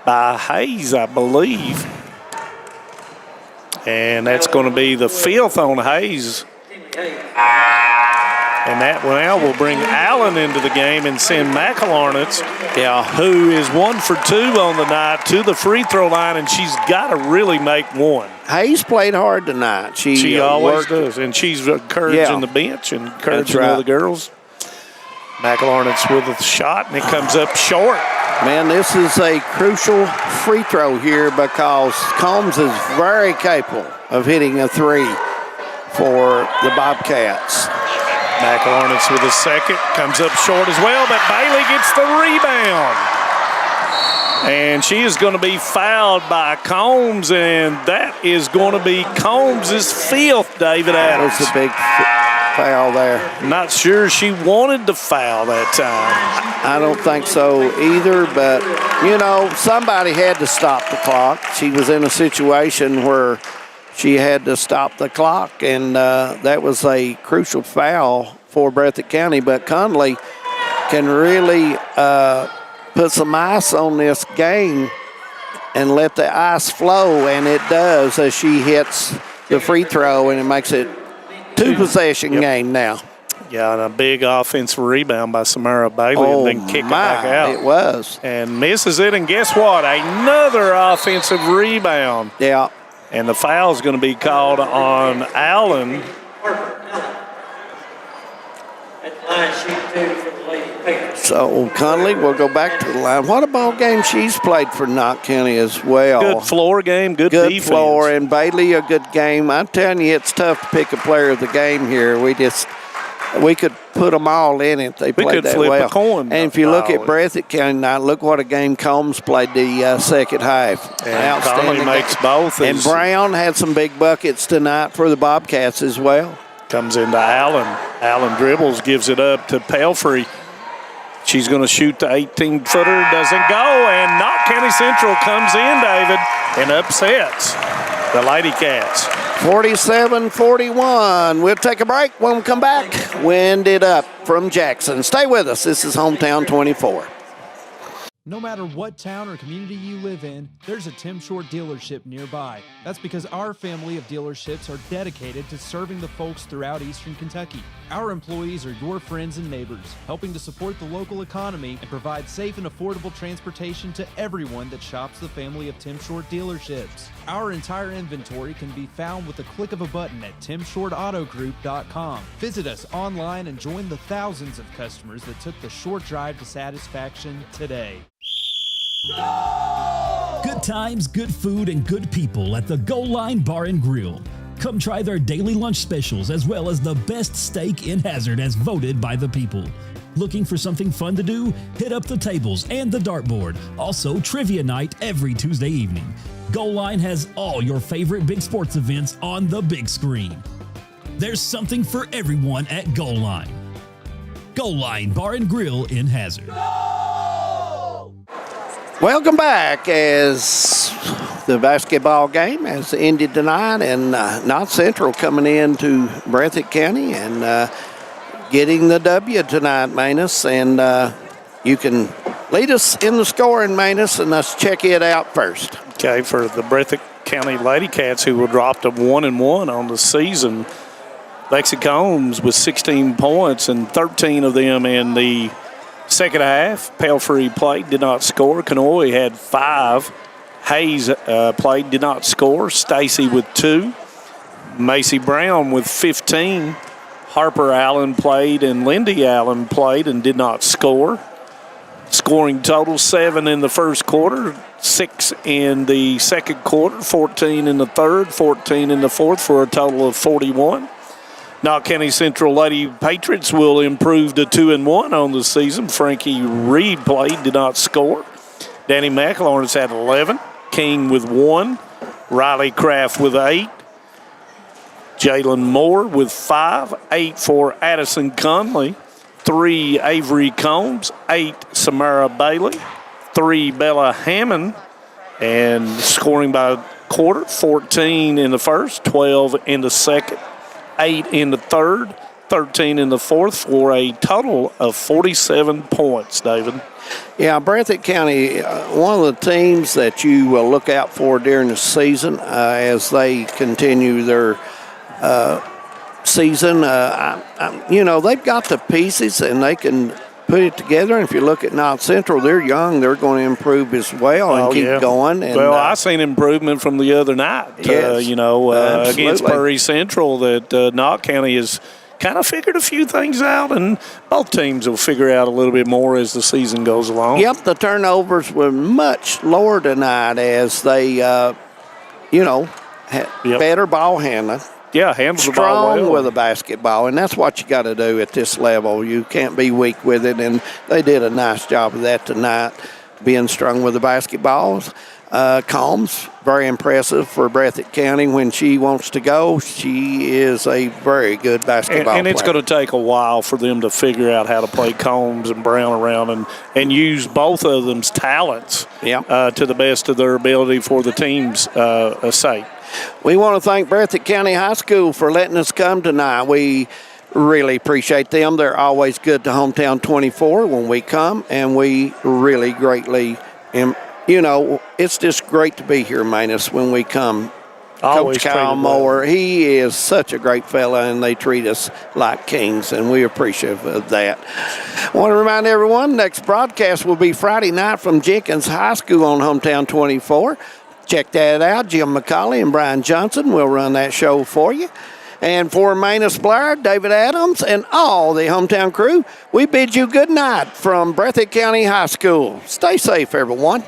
by Hayes, I believe. And that's going to be the 5th on Hayes. And that now will bring Allen into the game and send McLawrence, who is 1 for 2 on the night, to the free throw line, and she's got to really make 1. Hayes played hard tonight. She always does, and she's encouraging the bench and encouraging the other girls. McLawrence with a shot, and it comes up short. Man, this is a crucial free throw here because Combs is very capable of hitting a 3 for the Bobcats. McLawrence with a second, comes up short as well, but Bailey gets the rebound. And she is going to be fouled by Combs, and that is going to be Combs' 5th, David Adams. That's a big foul there. Not sure she wanted to foul that time. I don't think so either, but, you know, somebody had to stop the clock. She was in a situation where she had to stop the clock, and that was a crucial foul for Breathitt County. But Conley can really put some ice on this game and let the ice flow, and it does as she hits the free throw, and it makes it 2-possession game now. Yeah, and a big offensive rebound by Samara Bailey and then kick it back out. It was. And misses it, and guess what? Another offensive rebound. Yeah. And the foul is going to be called on Allen. So Conley will go back to the line. What a ball game she's played for Knott County as well. Good floor game, good defense. Good floor, and Bailey a good game. I'm telling you, it's tough to pick a player of the game here. We could put them all in it. They played that well. We could flip a coin. And if you look at Breathitt County now, look what a game Combs played the second half. And outstanding. Conley makes both. And Brown had some big buckets tonight for the Bobcats as well. Comes into Allen. Allen dribbles, gives it up to Pelfrey. She's going to shoot the 18-footer. Doesn't go. And Knott County Central comes in, David, and upsets the Lady Cats. 47-41. We'll take a break. When we come back, wind it up from Jackson. Stay with us. This is Hometown 24. No matter what town or community you live in, there's a Tim Short dealership nearby. That's because our family of dealerships are dedicated to serving the folks throughout Eastern Kentucky. Our employees are your friends and neighbors, helping to support the local economy and provide safe and affordable transportation to everyone that shops the family of Tim Short dealerships. Our entire inventory can be found with the click of a button at timshortautogroup.com. Visit us online and join the thousands of customers that took the short drive to satisfaction today. Good times, good food, and good people at the Goal Line Bar and Grill. Come try their daily lunch specials as well as the best steak in Hazard as voted by the people. Looking for something fun to do? Hit up the tables and the dartboard. Also, trivia night every Tuesday evening. Goal Line has all your favorite big sports events on the big screen. There's something for everyone at Goal Line. Goal Line Bar and Grill in Hazard. Welcome back as the basketball game has ended tonight, and Knott Central coming into Breathitt County and getting the W tonight, Manus. And you can lead us in the scoring, Manus, and let's check it out first. Okay, for the Breathitt County Lady Cats, who were dropped to 1-1 on the season, Lexi Combs with 16 points and 13 of them in the second half. Pelfrey played, did not score. Conoy had 5. Hayes played, did not score. Stacy with 2. Macy Brown with 15. Harper Allen played and Lindy Allen played and did not score. Scoring total 7 in the first quarter, 6 in the second quarter, 14 in the third, 14 in the fourth for a total of 41. Knott County Central Lady Patriots will improve to 2-1 on the season. Frankie Reed played, did not score. Danny McLaurin had 11. King with 1. Riley Kraft with 8. Jalen Moore with 5. 8 for Addison Conley. 3 Avery Combs. 8 Samara Bailey. 3 Bella Hammond. And scoring by quarter, 14 in the first, 12 in the second, 8 in the third, 13 in the fourth, for a total of 47 points, David. Yeah, Breathitt County, one of the teams that you will look out for during the season as they continue their season. They've got the pieces and they can put it together. And if you look at Knott Central, they're young. They're going to improve as well and keep going. And, I seen improvement from the other night, yes, against Prairie Central, that Knott County has kind of figured a few things out, and both teams will figure out a little bit more as the season goes along. Yep, the turnovers were much lower tonight as they, had better ball handling. Yeah, handles the ball well. Strong with a basketball, and that's what you got to do at this level. You can't be weak with it, and they did a nice job of that tonight, being strong with the basketballs. Combs, very impressive for Breathitt County. When she wants to go, she is a very good basketball player. And it's going to take a while for them to figure out how to play Combs and Brown around and use both of them's talents to the best of their ability for the team's sake. We want to thank Breathitt County High School for letting us come tonight. We really appreciate them. They're always good to Hometown 24 when we come, and we really greatly it's just great to be here, Manus, when we come. Always Coach Kyle Moore, he is such a great fella, and they treat us like kings, and we appreciate that. I want to remind everyone, next broadcast will be Friday night from Jenkins High School on Hometown 24. Check that out. Jim McCauley and Brian Johnson will run that show for you. And for Manus Blair, David Adams, and all the Hometown crew, we bid you good night from Breathitt County High School. Stay safe, everyone.